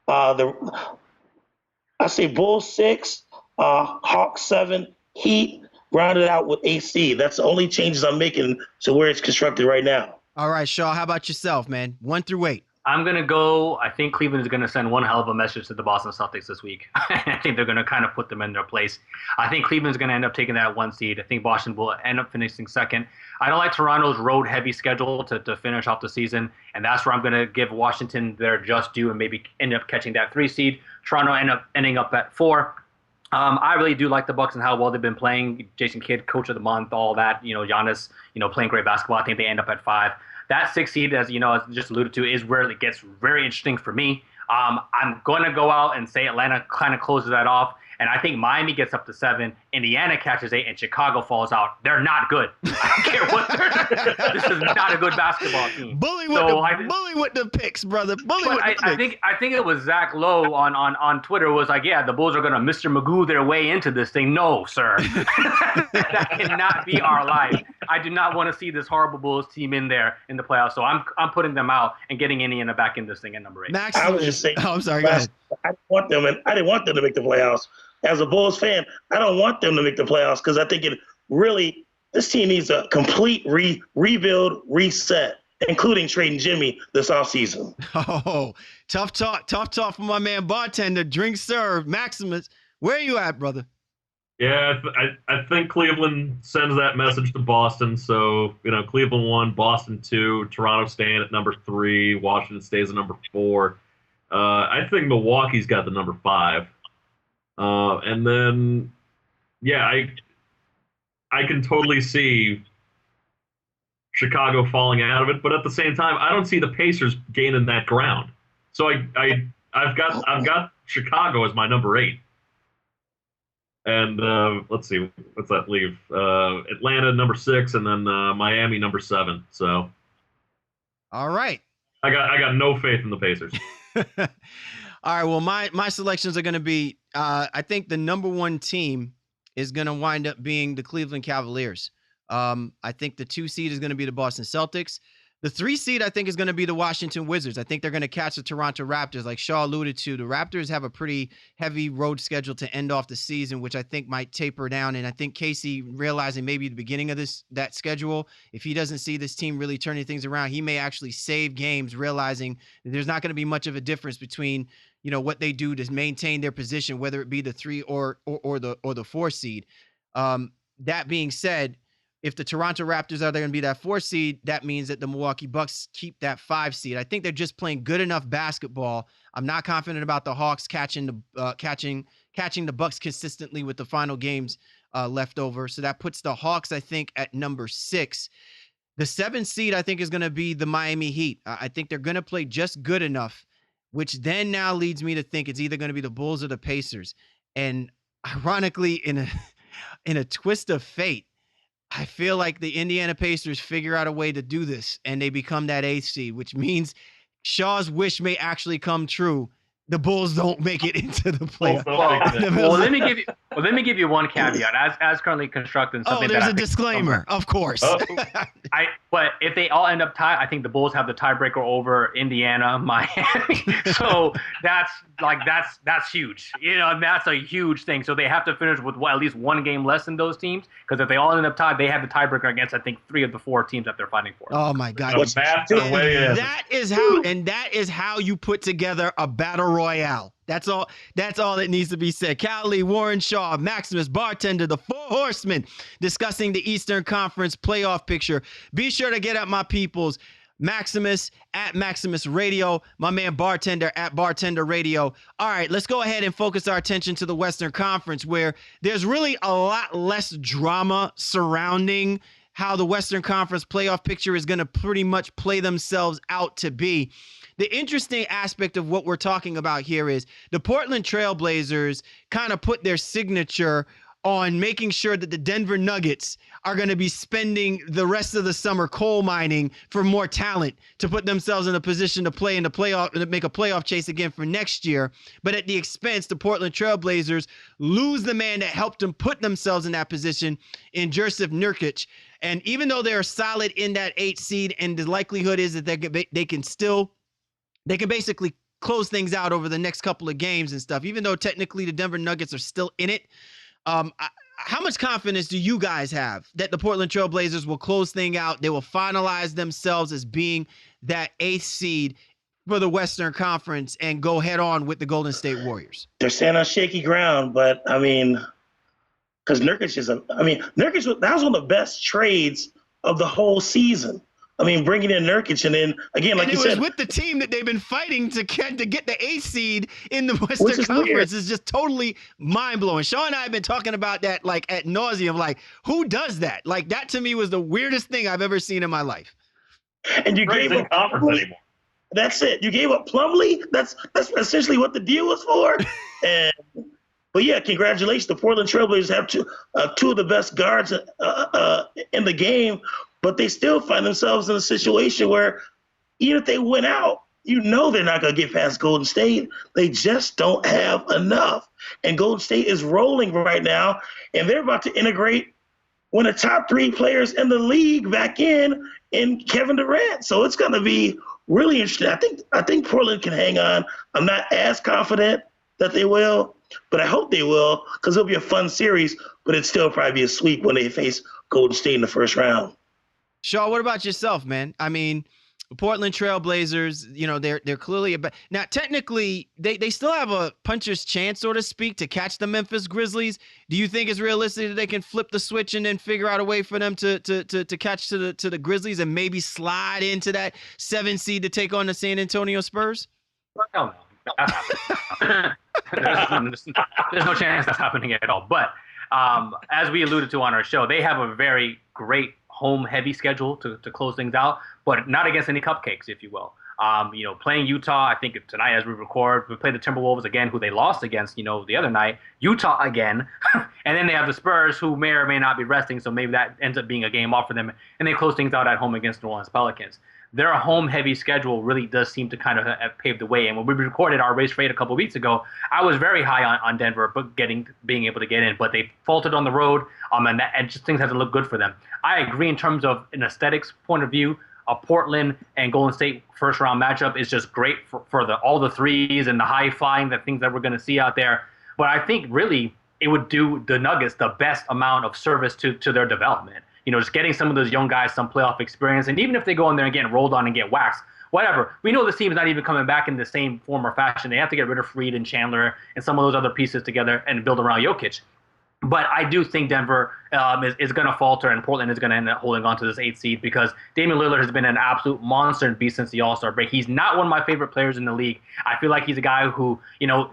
I say Bulls 6, Hawks 7, Heat rounded out with 8 seed. That's the only changes I'm making to where it's constructed right now. All right, Shaw, how about yourself, man? 1 through 8. I'm going to go. I think Cleveland is going to send one hell of a message to the Boston Celtics this week. I think they're going to kind of put them in their place. I think Cleveland's going to end up taking that 1 seed. I think Boston will end up finishing second. I don't like Toronto's road-heavy schedule to finish off the season, and that's where I'm going to give Washington their just due and maybe end up catching that 3 seed. Toronto ending up at 4. I really do like the Bucks and how well they've been playing. Jason Kidd, coach of the month, all that. Giannis, playing great basketball. I think they end up at 5. That 6 seed, as just alluded to, is where it gets very interesting for me. I'm going to go out and say Atlanta kind of closes that off. And I think Miami gets up to 7, Indiana catches 8, and Chicago falls out. They're not good. I don't care what they're. This is not a good basketball team. Bully with the picks, brother. I think it was Zach Lowe on Twitter was like, yeah, the Bulls are going to Mr. Magoo their way into this thing. No, sir. That cannot be our life. I do not want to see this horrible Bulls team in there in the playoffs. So I'm putting them out and getting Indiana back in this thing at number 8. I was just saying. Oh, I'm sorry. Go ahead. I didn't want them to make the playoffs. As a Bulls fan, I don't want them to make the playoffs because I think this team needs a complete rebuild, reset, including trading Jimmy this offseason. Oh, tough talk from my man Bartender. Drink served. Maximus, where are you at, brother? Yeah, I think Cleveland sends that message to Boston. So, Cleveland 1, Boston 2, Toronto staying at number 3, Washington stays at number 4. I think Milwaukee's got the number 5. And then, yeah, I can totally see Chicago falling out of it, but at the same time, I don't see the Pacers gaining that ground. So I've got Chicago as my number 8. And let's see, what's that leave? Atlanta number 6, and then Miami number 7. So, all right, I got no faith in the Pacers. All right, well, my selections are going to be, I think the number 1 team is going to wind up being the Cleveland Cavaliers. I think the 2 seed is going to be the Boston Celtics. The 3 seed, I think, is going to be the Washington Wizards. I think they're going to catch the Toronto Raptors. Like Shaw alluded to, the Raptors have a pretty heavy road schedule to end off the season, which I think might taper down. And I think Casey, realizing maybe at the beginning of that schedule, if he doesn't see this team really turning things around, he may actually save games, realizing that there's not going to be much of a difference between what they do to maintain their position, whether it be the 3 or the 4 seed. That being said, if the Toronto Raptors are going to be that 4 seed, that means that the Milwaukee Bucks keep that 5 seed. I think they're just playing good enough basketball. I'm not confident about the Hawks catching the Bucks consistently with the final games left over. So that puts the Hawks, I think, at number 6. The 7 seed, I think, is going to be the Miami Heat. I think they're going to play just good enough, which then now leads me to think it's either going to be the Bulls or the Pacers. And ironically, in a twist of fate, I feel like the Indiana Pacers figure out a way to do this, and they become that 8th seed, which means Shaw's wish may actually come true. The Bulls don't make it into the playoffs. Well, let me give you one caveat. As currently constructed, something there's a disclaimer, of course. But if they all end up tied, I think the Bulls have the tiebreaker over Indiana, Miami. So that's huge. That's a huge thing. So they have to finish with at least one game less than those teams, because if they all end up tied, they have the tiebreaker against, I think, 3 of the 4 teams that they're fighting for. Oh my God! That is how you put together a battle royale. That's all that needs to be said. Cali, Warren Shaw, Maximus, Bartender, the 4 Horsemen, discussing the Eastern Conference playoff picture. Be sure to get at my peoples. Maximus at Maximus Radio, my man Bartender at Bartender Radio. All right, let's go ahead and focus our attention to the Western Conference, where there's really a lot less drama surrounding how the Western Conference playoff picture is going to pretty much play themselves out to be. The interesting aspect of what we're talking about here is the Portland Trail Blazers kind of put their signature on making sure that the Denver Nuggets are going to be spending the rest of the summer coal mining for more talent to put themselves in a position to play in the playoff, to make a playoff chase again for next year. But at the expense, the Portland Trail Blazers lose the man that helped them put themselves in that position in Joseph Nurkic. And even though they're solid in that 8 seed, and the likelihood is that they can basically close things out over the next couple of games and stuff, even though technically the Denver Nuggets are still in it. How much confidence do you guys have that the Portland Trail Blazers will close things out? They will finalize themselves as being that 8th seed for the Western Conference and go head on with the Golden State Warriors? They're standing on shaky ground, but I mean, because Nurkic that was one of the best trades of the whole season. I mean, bringing in Nurkic, and then again, like you said, it was with the team that they've been fighting to get the 8th seed in the Western Conference is just totally mind blowing. Sean and I have been talking about that like ad nauseum. Like, who does that? Like, that to me was the weirdest thing I've ever seen in my life. And you gave up conference anymore. That's it. You gave up Plumlee. That's essentially what the deal was for. But yeah, congratulations. The Portland Trailblazers have two of the best guards in the game, but they still find themselves in a situation where even if they win out, they're not going to get past Golden State. They just don't have enough. And Golden State is rolling right now, and they're about to integrate one of the top 3 players in the league back in Kevin Durant. So it's going to be really interesting. I think Portland can hang on. I'm not as confident that they will, but I hope they will, because it'll be a fun series, but it'd still probably be a sweep when they face Golden State in the first round. Shaw, what about yourself, man? I mean, Portland Trailblazers, they're clearly now technically they still have a puncher's chance, so to speak, to catch the Memphis Grizzlies. Do you think it's realistic that they can flip the switch and then figure out a way for them to catch to the Grizzlies and maybe slide into that 7 seed to take on the San Antonio Spurs? Hell no. There's no chance that's happening at all. But as we alluded to on our show, they have a very great home-heavy schedule to close things out, but not against any cupcakes, if you will. Playing Utah, I think tonight as we record, we play the Timberwolves again, who they lost against, the other night. Utah again. And then they have the Spurs, who may or may not be resting, so maybe that ends up being a game off for them. And they close things out at home against New Orleans Pelicans. Their home-heavy schedule really does seem to kind of have paved the way. And when we recorded our race rate a couple of weeks ago, I was very high on Denver, but being able to get in. But they faltered on the road, and just things hasn't looked good for them. I agree in terms of an aesthetics point of view. A Portland and Golden State first-round matchup is just great for all the threes and the high-flying, the things that we're going to see out there. But I think really it would do the Nuggets the best amount of service to their development. Just getting some of those young guys some playoff experience. And even if they go in there and get rolled on and get waxed, whatever. We know this team is not even coming back in the same form or fashion. They have to get rid of Freed and Chandler and some of those other pieces together and build around Jokic. But I do think Denver is going to falter, and Portland is going to end up holding on to this 8th seed because Damian Lillard has been an absolute monster and beast since the All-Star break. He's not one of my favorite players in the league. I feel like he's a guy who,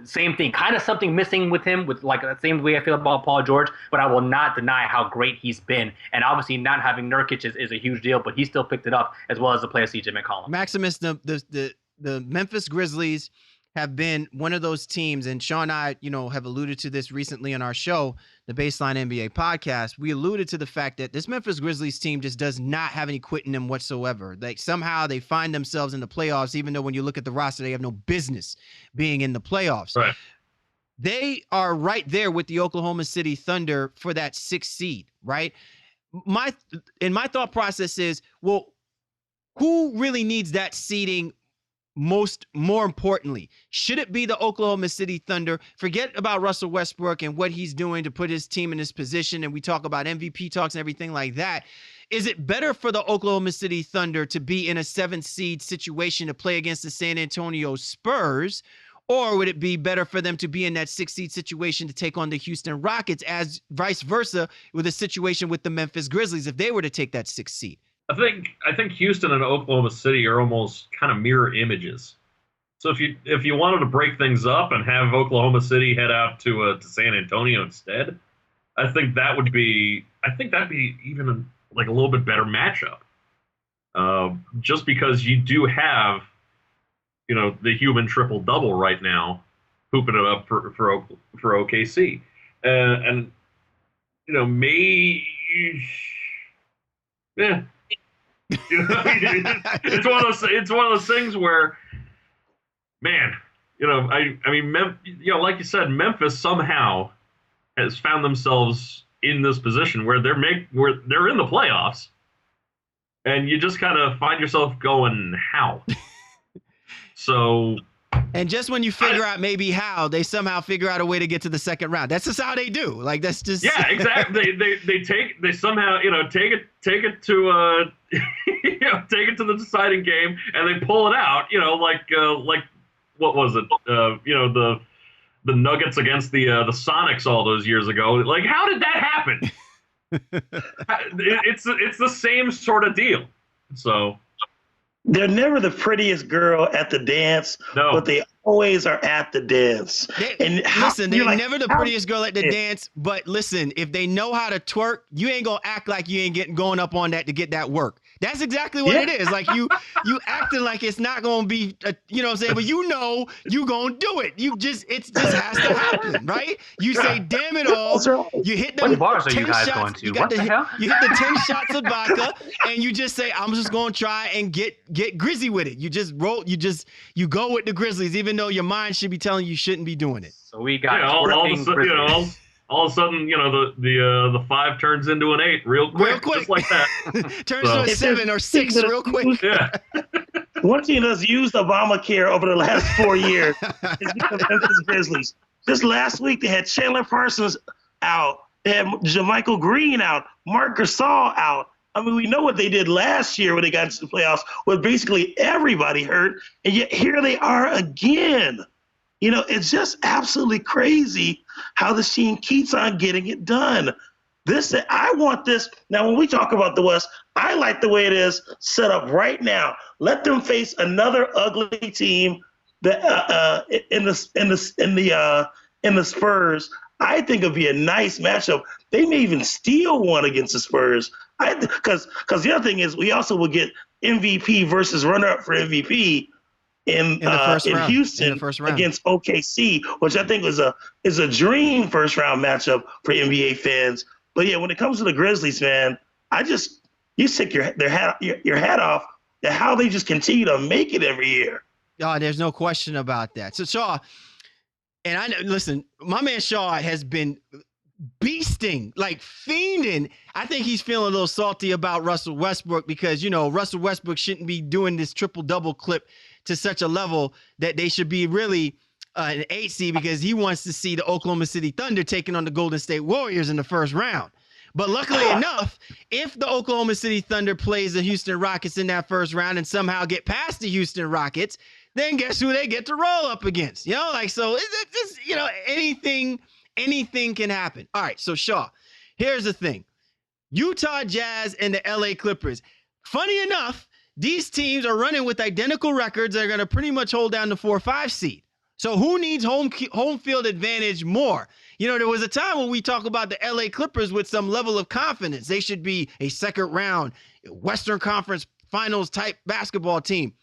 same thing, kind of something missing with him, with like the same way I feel about Paul George, but I will not deny how great he's been. And obviously not having Nurkic is a huge deal, but he still picked it up, as well as the player CJ McCollum. Maximus, the Memphis Grizzlies have been one of those teams, and Sean and I, have alluded to this recently on our show, the Baseline NBA podcast. We alluded to the fact that this Memphis Grizzlies team just does not have any quit in them whatsoever. Like, somehow they find themselves in the playoffs, even though when you look at the roster, they have no business being in the playoffs. Right. They are right there with the Oklahoma City Thunder for that 6th seed, right? My thought process is, well, who really needs that seeding more importantly? Should it be the Oklahoma City Thunder? Forget about Russell Westbrook and what he's doing to put his team in this position, and we talk about MVP talks and everything like that. Is it better for the Oklahoma City Thunder to be in a 7th seed situation to play against the San Antonio Spurs, or would it be better for them to be in that 6th seed situation to take on the Houston Rockets, as vice versa with a situation with the Memphis Grizzlies if they were to take that 6th seed? I think Houston and Oklahoma City are almost kind of mirror images. So if you wanted to break things up and have Oklahoma City head out to San Antonio instead, I think that'd be even like a little bit better matchup. Just because you do have, the human triple double right now, hooping it up for OKC, and yeah. It's one of those things where, man, like you said, Memphis somehow has found themselves in this position where they're in the playoffs, and you just kind of find yourself going, how? So And just when you figure out maybe how, they somehow figure out a way to get to the second round. That's just how they do. Like, that's just yeah, exactly. they somehow take it to take it to the deciding game, and they pull it out. Like what was it? The Nuggets against the Sonics all those years ago. Like, how did that happen? It's the same sort of deal. So. They're never the prettiest girl at the dance, but they always are at the dance. They're never the prettiest girl at the dance, but listen, if they know how to twerk, you ain't gonna act like you ain't going up on that to get that work. That's exactly what it is. Like you acting like it's not gonna be, you know what I'm saying? But you gonna do it. It just has to happen, right? You say, damn it all. You hit them 10 shots. You hit the 10 shots of vodka, and you just say, I'm just gonna try and get grizzy with it. You just roll. You go with the Grizzlies, even though your mind should be telling you shouldn't be doing it. So we got all of a sudden, the 5 turns into an 8 real quick. Just like that. Turns to a 7 or 6 real quick. Yeah. One team that's used Obamacare over the last 4 years is the Memphis Grizzlies. Just last week, they had Chandler Parsons out. They had JaMychal Green out. Marc Gasol out. I mean, we know what they did last year when they got into the playoffs with basically everybody hurt, and yet here they are again. It's just absolutely crazy how this team keeps on getting it done. I want this. Now, when we talk about the West, I like the way it is set up right now. Let them face another ugly team that in the Spurs. I think it'd be a nice matchup. They may even steal one against the Spurs. Because the other thing is we also will get MVP versus runner-up for MVP in Houston against OKC, which I think is a dream first-round matchup for NBA fans. But yeah, when it comes to the Grizzlies, man, you stick your hat off at how they just continue to make it every year. Oh, there's no question about that. So Shaw, and listen, my man Shaw has been beasting, like fiending. I think he's feeling a little salty about Russell Westbrook because, Russell Westbrook shouldn't be doing this triple-double clip to such a level that they should be really an 8 seed because he wants to see the Oklahoma City Thunder taking on the Golden State Warriors in the first round. But luckily enough, if the Oklahoma City Thunder plays the Houston Rockets in that first round and somehow get past the Houston Rockets, then guess who they get to roll up against? So it's just, anything can happen. All right, so Shaw, here's the thing. Utah Jazz and the LA Clippers. Funny enough, these teams are running with identical records that are going to pretty much hold down the 4-5 seed. So who needs home field advantage more? There was a time when we talk about the LA Clippers with some level of confidence. They should be a second round Western Conference Finals type basketball team.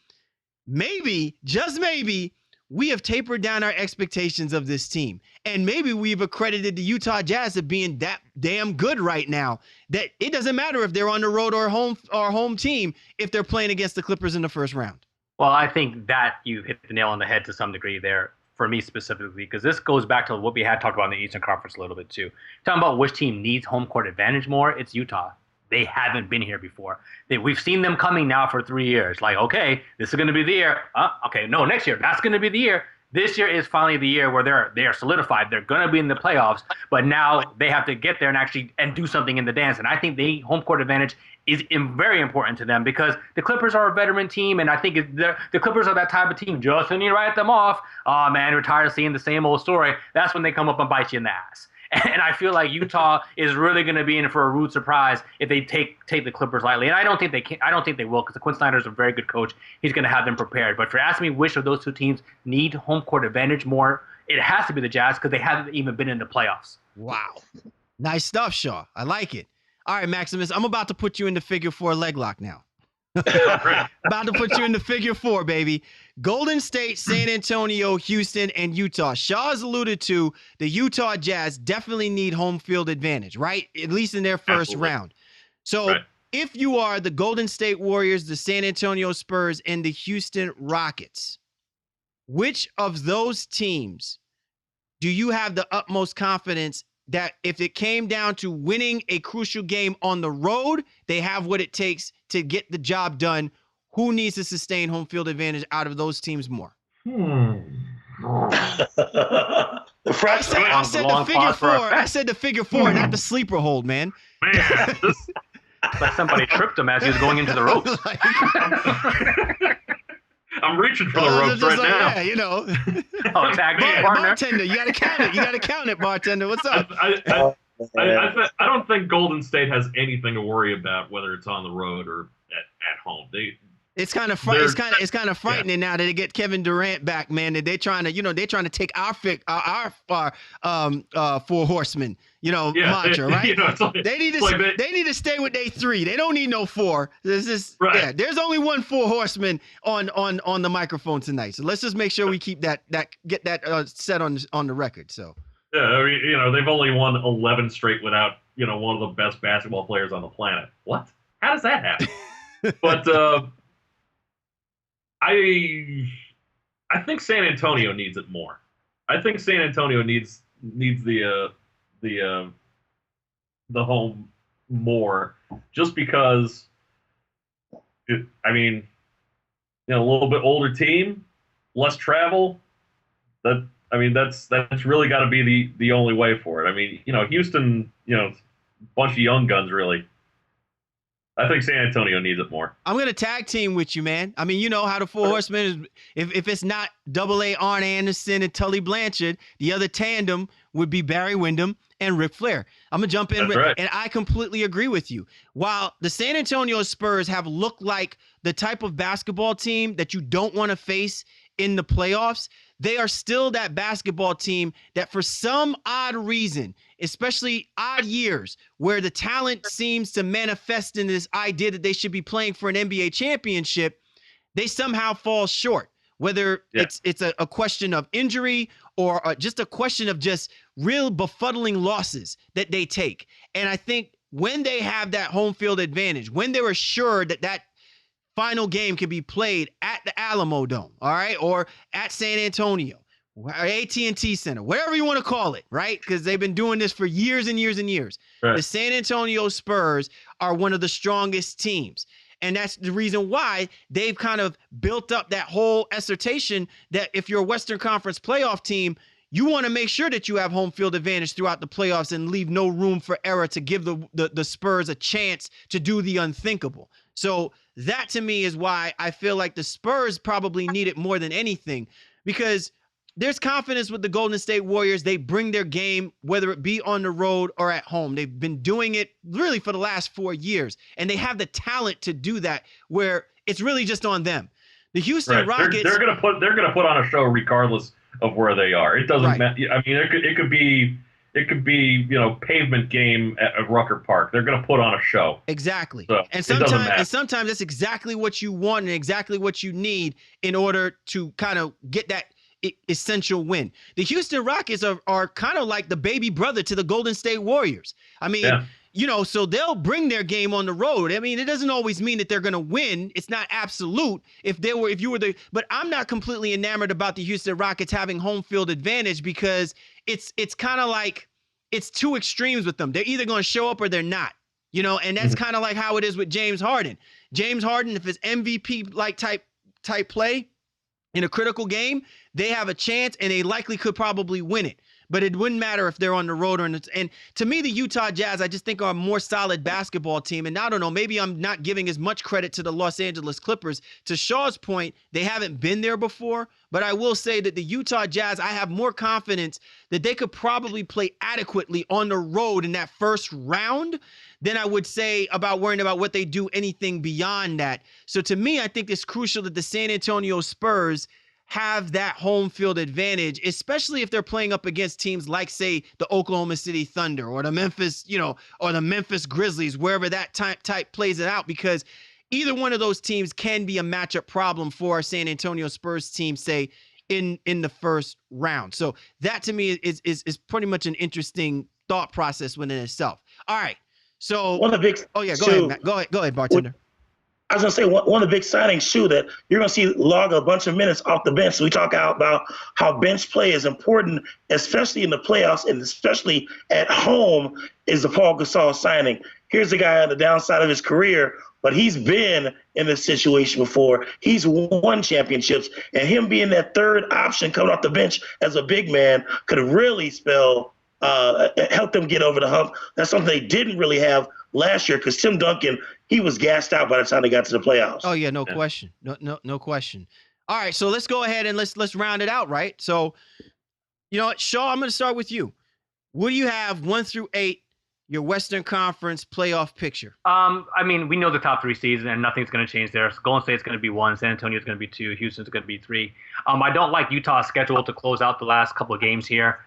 Maybe, just maybe, we have tapered down our expectations of this team. And maybe we've accredited the Utah Jazz as being that damn good right now that it doesn't matter if they're on the road or home team if they're playing against the Clippers in the first round. Well, I think that you hit the nail on the head to some degree there for me specifically, because this goes back to what we had talked about in the Eastern Conference a little bit too. Talking about which team needs home court advantage more, it's Utah. They haven't been here before. We've seen them coming now for 3 years. Like, okay, this is going to be the year. Okay, no, next year, that's going to be the year. This year is finally the year where they are solidified. They're going to be in the playoffs, but now they have to get there and do something in the dance. And I think the home court advantage is very important to them because the Clippers are a veteran team, and I think the Clippers are that type of team. Just when you write them off, oh man, we're tired of seeing the same old story. That's when they come up and bite you in the ass. And I feel like Utah is really going to be in for a rude surprise if they take the Clippers lightly. And I don't think they can. I don't think they will because Quinn Snyder is a very good coach. He's going to have them prepared. But if you're asking me which of those two teams need home court advantage more, it has to be the Jazz because they haven't even been in the playoffs. Wow. Nice stuff, Shaw. I like it. All right, Maximus, I'm about to put you in the figure 4 leg lock now. About to put you in the figure 4, baby. Golden State, San Antonio, Houston, and Utah. Shaw's alluded to the Utah Jazz definitely need home field advantage, right? At least in their first round. So if you are the Golden State Warriors, the San Antonio Spurs, and the Houston Rockets, which of those teams do you have the utmost confidence that if it came down to winning a crucial game on the road, they have what it takes to get the job done? Who needs to sustain home field advantage out of those teams more? The I fracture. said the figure four. I said the figure four, not the sleeper hold, man. Man, this, Like somebody tripped him as he was going into the ropes. I'm reaching for the ropes just right like, now. Yeah, you know. Oh, tag team partner. Bartender, you gotta count it. You gotta count it, bartender. What's up? I don't think Golden State has anything to worry about whether it's on the road or at home. It's kind of frightening now that they get Kevin Durant back, man. That they're trying to take our four horsemen, mantra, right? They need to stay with their three. They don't need no four. There's only one four horseman on the microphone tonight. So let's just make sure we keep get that set on the record. So yeah, I mean, they've only won 11 straight without one of the best basketball players on the planet. What? How does that happen? But I think San Antonio needs it more. I think San Antonio needs the home more, just because. A little bit older team, less travel. That's really got to be the only way for it. I mean, Houston, bunch of young guns really. I think San Antonio needs it more. I'm going to tag team with you, man. I mean, you know how the Four Horsemen is. If it's not AA Arn Anderson and Tully Blanchard, the other tandem would be Barry Windham and Ric Flair. I'm going to jump in. That's right. And I completely agree with you. While the San Antonio Spurs have looked like the type of basketball team that you don't want to face in the playoffs, they are still that basketball team that for some odd reason, especially odd years where the talent seems to manifest in this idea that they should be playing for an NBA championship, they somehow fall short. Whether it's a question of injury or just a question of just real befuddling losses that they take. And I think when they have that home field advantage, when they're assured that final game can be played at the Alamo Dome, all right, or at San Antonio, or AT&T Center, whatever you want to call it, right? Because they've been doing this for years and years and years. Right. The San Antonio Spurs are one of the strongest teams. And that's the reason why they've kind of built up that whole assertion that if you're a Western Conference playoff team, you want to make sure that you have home field advantage throughout the playoffs and leave no room for error to give the Spurs a chance to do the unthinkable. So that to me is why I feel like the Spurs probably need it more than anything, because there's confidence with the Golden State Warriors. They bring their game, whether it be on the road or at home. They've been doing it really for the last 4 years, and they have the talent to do that where it's really just on them. The Houston Rockets, they're gonna put on a show regardless of where they are. It doesn't matter. I mean, it could be pavement game at Rucker Park. They're gonna put on a show. Exactly. So and sometimes that's exactly what you want and exactly what you need in order to kind of get that essential win. The Houston Rockets are kind of like the baby brother to the Golden State Warriors. I mean, so they'll bring their game on the road. I mean, it doesn't always mean that they're going to win. It's not absolute. But I'm not completely enamored about the Houston Rockets having home field advantage, because it's kind of like it's two extremes with them. They're either going to show up or they're not. And that's kind of like how it is with James Harden. James Harden, if it's MVP like type play in a critical game, they have a chance and they likely could probably win it. But it wouldn't matter if they're on the road and to me, the Utah Jazz, I just think are a more solid basketball team. And I don't know, maybe I'm not giving as much credit to the Los Angeles Clippers. To Shaw's point, they haven't been there before. But I will say that the Utah Jazz, I have more confidence that they could probably play adequately on the road in that first round than I would say about worrying about what they do anything beyond that. So to me, I think it's crucial that the San Antonio Spurs have that home field advantage, especially if they're playing up against teams like, say, the Oklahoma City Thunder or the Memphis, or the Memphis Grizzlies, wherever that type plays it out, because either one of those teams can be a matchup problem for our San Antonio Spurs team, say, in the first round. So that to me is pretty much an interesting thought process within itself. All right. So one of the big go ahead, Matt. Go ahead, bartender. I was going to say, one of the big signings, that you're going to see log a bunch of minutes off the bench. So we talk about how bench play is important, especially in the playoffs and especially at home, is the Paul Gasol signing. Here's a guy on the downside of his career but he's been in this situation before. He's won championships, and him being that third option coming off the bench as a big man could really help them get over the hump. That's something they didn't really have last year because Tim Duncan, he was gassed out by the time they got to the playoffs. Oh yeah, no question, no question. All right, so let's go ahead and let's round it out, right? So, you know what, Shaw, I'm going to start with you. What do you have 1 through 8? Your Western Conference playoff picture. I mean, we know the top 3 seeds, and nothing's going to change there. So Golden State's going to be 1, San Antonio's going to be 2, Houston's going to be 3. I don't like Utah's schedule to close out the last couple of games here.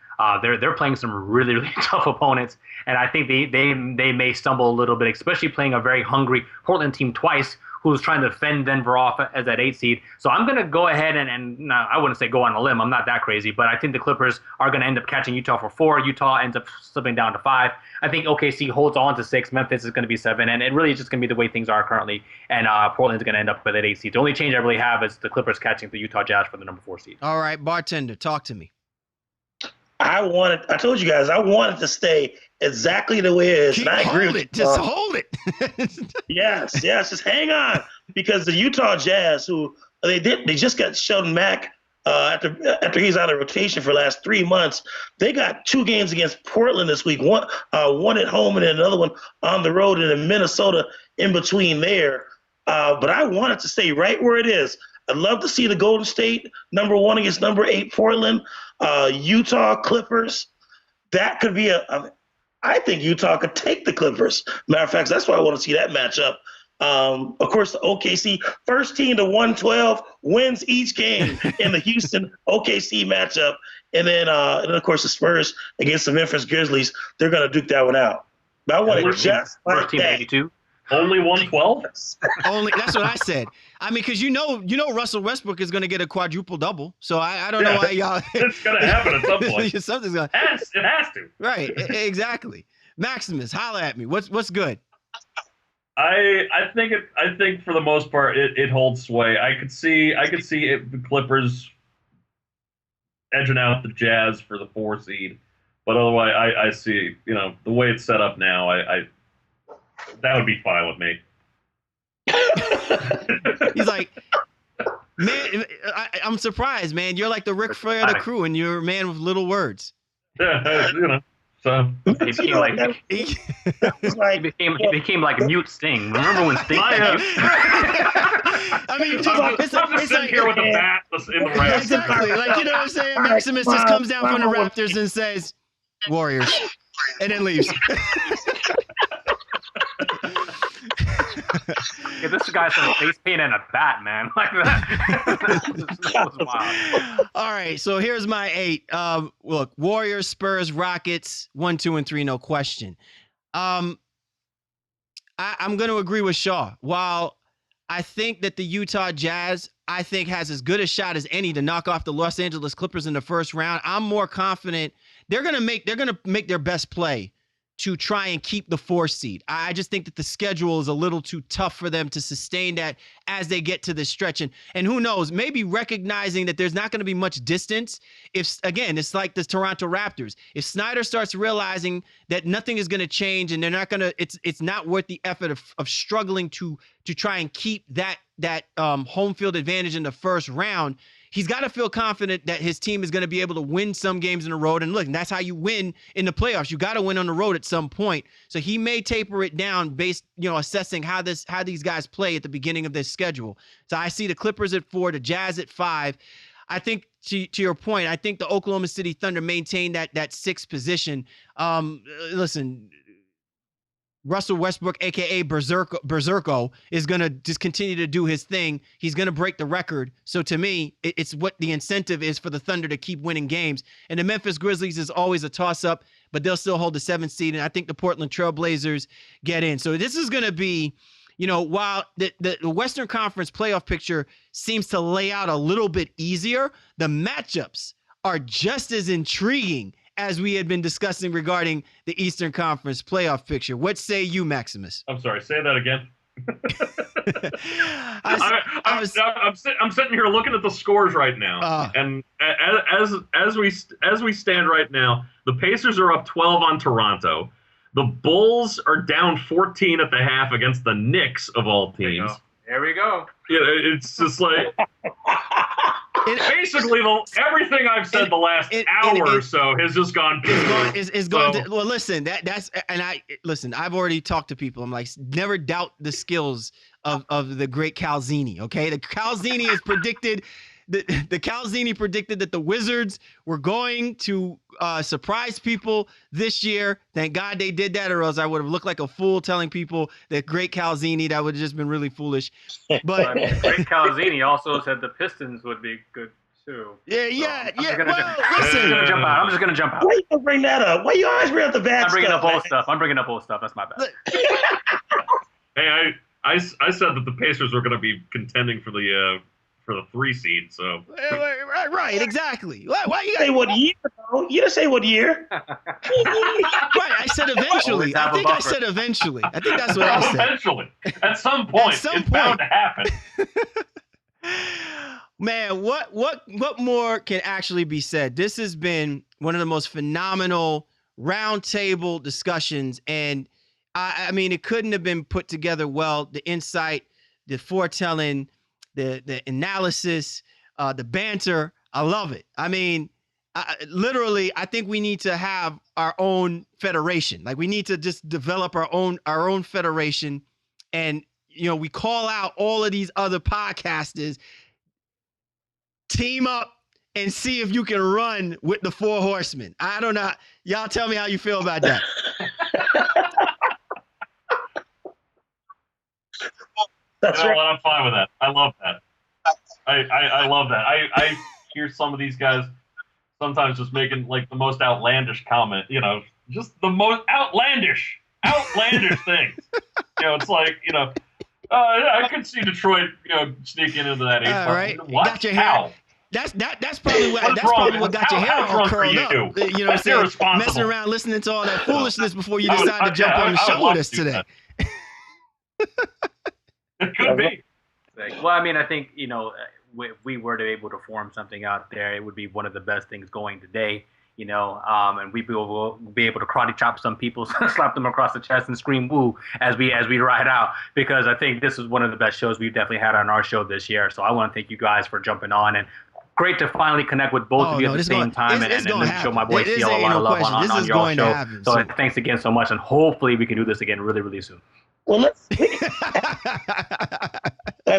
They're playing some really, really tough opponents, and I think they may stumble a little bit, especially playing a very hungry Portland team twice, who's trying to fend Denver off as that 8 seed. So I'm going to go ahead and I wouldn't say go on a limb. I'm not that crazy, but I think the Clippers are going to end up catching Utah for 4. Utah ends up slipping down to 5. I think OKC holds on to 6. Memphis is going to be 7, and it really is just going to be the way things are currently. And Portland's going to end up with that 8 seed. The only change I really have is the Clippers catching the Utah Jazz for the number 4 seed. All right, Bartender, talk to me. I told you guys, I wanted to stay exactly the way it is. Keep and I agree with it. Just hold it. Yes, just hang on. Because the Utah Jazz, who they just got Sheldon Mack after he's out of rotation for the last 3 months. They got 2 games against Portland this week, one at home and then another one on the road, and in Minnesota in between there. But I want it to stay right where it is. I'd love to see the Golden State number 1 against number 8 Portland, Utah Clippers. That could be I think Utah could take the Clippers. Matter of fact, that's why I want to see that matchup. Of course, the OKC first team to 112 wins each game in the Houston OKC matchup, and then of course the Spurs against the Memphis Grizzlies. They're going to duke that one out. But I want it just like first team that. 82. Only 112? Only that's what I said. I mean, because you know Russell Westbrook is going to get a quadruple double. So I don't know why y'all. It's going to happen at some point. Something's going. It has to. Right. Exactly. Maximus, holla at me. What's good? I think for the most part it holds sway. I could see the Clippers edging out the Jazz for the 4 seed, but otherwise I see the way it's set up now. I that would be fine with me. He's like, man, I'm surprised, man. You're like the Ric Flair of the crew, and you're a man with little words. So He became like That was like he became like mute Sting. Remember when Sting? I mean, it's sitting like here with a bat in the raft. exactly, like, you know what I'm saying? Maximus just comes down from the Raptors and says, "Warriors," and then leaves. Yeah, this guy's some face paint and a bat, man. Like that was wild. All right, so here's my 8. Look, Warriors, Spurs, Rockets, 1, 2, and 3, no question. I'm going to agree with Shaw. While I think that the Utah Jazz, I think, has as good a shot as any to knock off the Los Angeles Clippers in the first round, I'm more confident they're going to make their best play to try and keep the 4 seed. I just think that the schedule is a little too tough for them to sustain that as they get to this stretch. And who knows, maybe recognizing that there's not going to be much distance. If, again, it's like the Toronto Raptors. If Snyder starts realizing that nothing is going to change and they're not going to, it's not worth the effort of struggling to try and keep that home field advantage in the first round, he's got to feel confident that his team is going to be able to win some games in a row. And look, that's how you win in the playoffs. You got to win on the road at some point. So he may taper it down based, assessing how these guys play at the beginning of this schedule. So I see the Clippers at 4, the Jazz at 5. I think to your point, I think the Oklahoma City Thunder maintain that 6th position. Listen, Russell Westbrook, a.k.a. Berserko, is going to just continue to do his thing. He's going to break the record. So to me, it's what the incentive is for the Thunder to keep winning games. And the Memphis Grizzlies is always a toss-up, but they'll still hold the 7th seed. And I think the Portland Trail Blazers get in. So this is going to be, while the Western Conference playoff picture seems to lay out a little bit easier, the matchups are just as intriguing as we had been discussing regarding the Eastern Conference playoff picture. What say you, Maximus? I'm sorry, say that again. I'm sitting here looking at the scores right now, and as we stand right now, the Pacers are up 12 on Toronto. The Bulls are down 14 at the half against the Knicks of all teams. There we go. Yeah, it's just like basically everything I've said the last hour or so has just gone. It's going to, well, listen, I've already talked to people. I'm like, never doubt the skills of the great Calzini. Okay, the Calzini is predicted. The Calzini predicted that the Wizards were going to surprise people this year. Thank God they did that, or else I would have looked like a fool telling people that great Calzini. That would have just been really foolish. But great Calzini also said the Pistons would be good too. Yeah. I'm just gonna jump out. Why you gonna bring that up? Why you always bring up the bad stuff? I'm bringing up old stuff. That's my bad. Hey, I said that the Pacers were going to be contending for the 3 seed. So right, exactly. Why you say what year? Though? You didn't say what year. Right, I said eventually. I think I said eventually. I think that's what I said. Eventually, at some point, it's bound to happen. Man, what more can actually be said? This has been one of the most phenomenal roundtable discussions, and I mean, it couldn't have been put together well. The insight, the foretelling, the analysis, the banter. I love it. I mean, literally, I think we need to have our own federation. Like, we need to just develop our own federation, and we call out all of these other podcasters, team up, and see if you can run with the 4 Horsemen. I don't know. Y'all tell me how you feel about that. That's right. I'm fine with that. I love that. I love that. I hear some of these guys sometimes just making like the most outlandish comment, just the most outlandish things. It's like, I could see Detroit, sneaking into that 8. Right. What? Got your hair. How? That's probably what got your hair all curled up. You know what I'm saying? Messing around, listening to all that foolishness before you decide to jump on the show with us today. It could be. Well, I mean, I think, if we were to be able to form something out there, it would be one of the best things going today, and we'd be able to karate chop some people, slap them across the chest and scream woo as we ride out, because I think this is one of the best shows we've definitely had on our show this year. So I want to thank you guys for jumping on, and great to finally connect with both of you at the same time and show my boy CL a lot of love on your show. So thanks again so much, and hopefully we can do this again really, really soon. Well,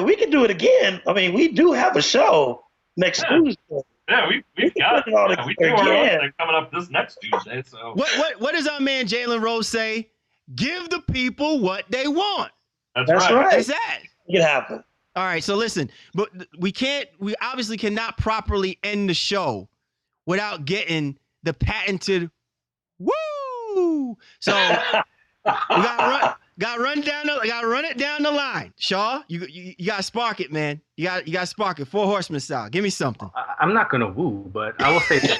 we can do it again. I mean, we do have a show next Tuesday. Yeah, we've got it. We do our own thing coming up this next Tuesday. So what does our man Jalen Rose say? Give the people what they want. That's right. That's that. It can happen. All right, so listen, but we obviously cannot properly end the show without getting the patented woo. So we gotta run it down the line. Shaw, you gotta spark it, man. You gotta spark it. 4 Horsemen style. Give me something. I'm not gonna woo, but I will say this: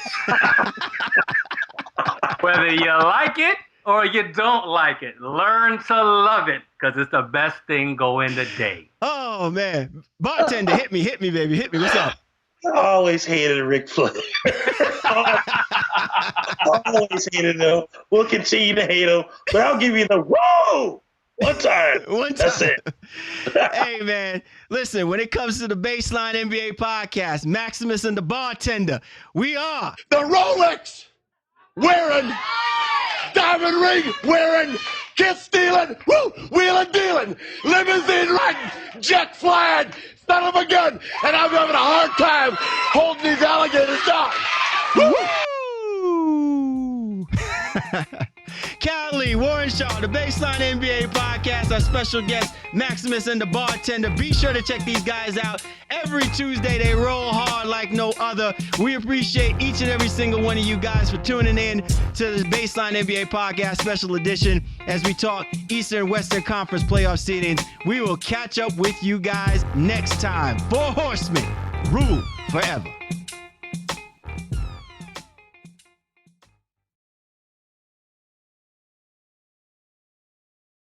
whether you like it or you don't like it, learn to love it, because it's the best thing going today. Oh man, bartender, hit me, baby, hit me. What's up? I always hated Ric Flair. Always hated him. We'll continue to hate him, but I'll give you the whoa one time. That's it. Hey man, listen. When it comes to the Baseline NBA podcast, Maximus and the Bartender, we are the Rolex wearing, diamond ring wearing, kiss stealing, wheeling dealing, limousine riding, jet flying, son of a gun, and I'm having a hard time holding these alligators down. Woo! Cali, Warren Shaw, the Baseline NBA podcast, our special guest, Maximus and the Bartender. Be sure to check these guys out. Every Tuesday, they roll hard like no other. We appreciate each and every single one of you guys for tuning in to the Baseline NBA podcast special edition as we talk Eastern and Western Conference playoff seedings. We will catch up with you guys next time. 4 Horsemen, rule forever.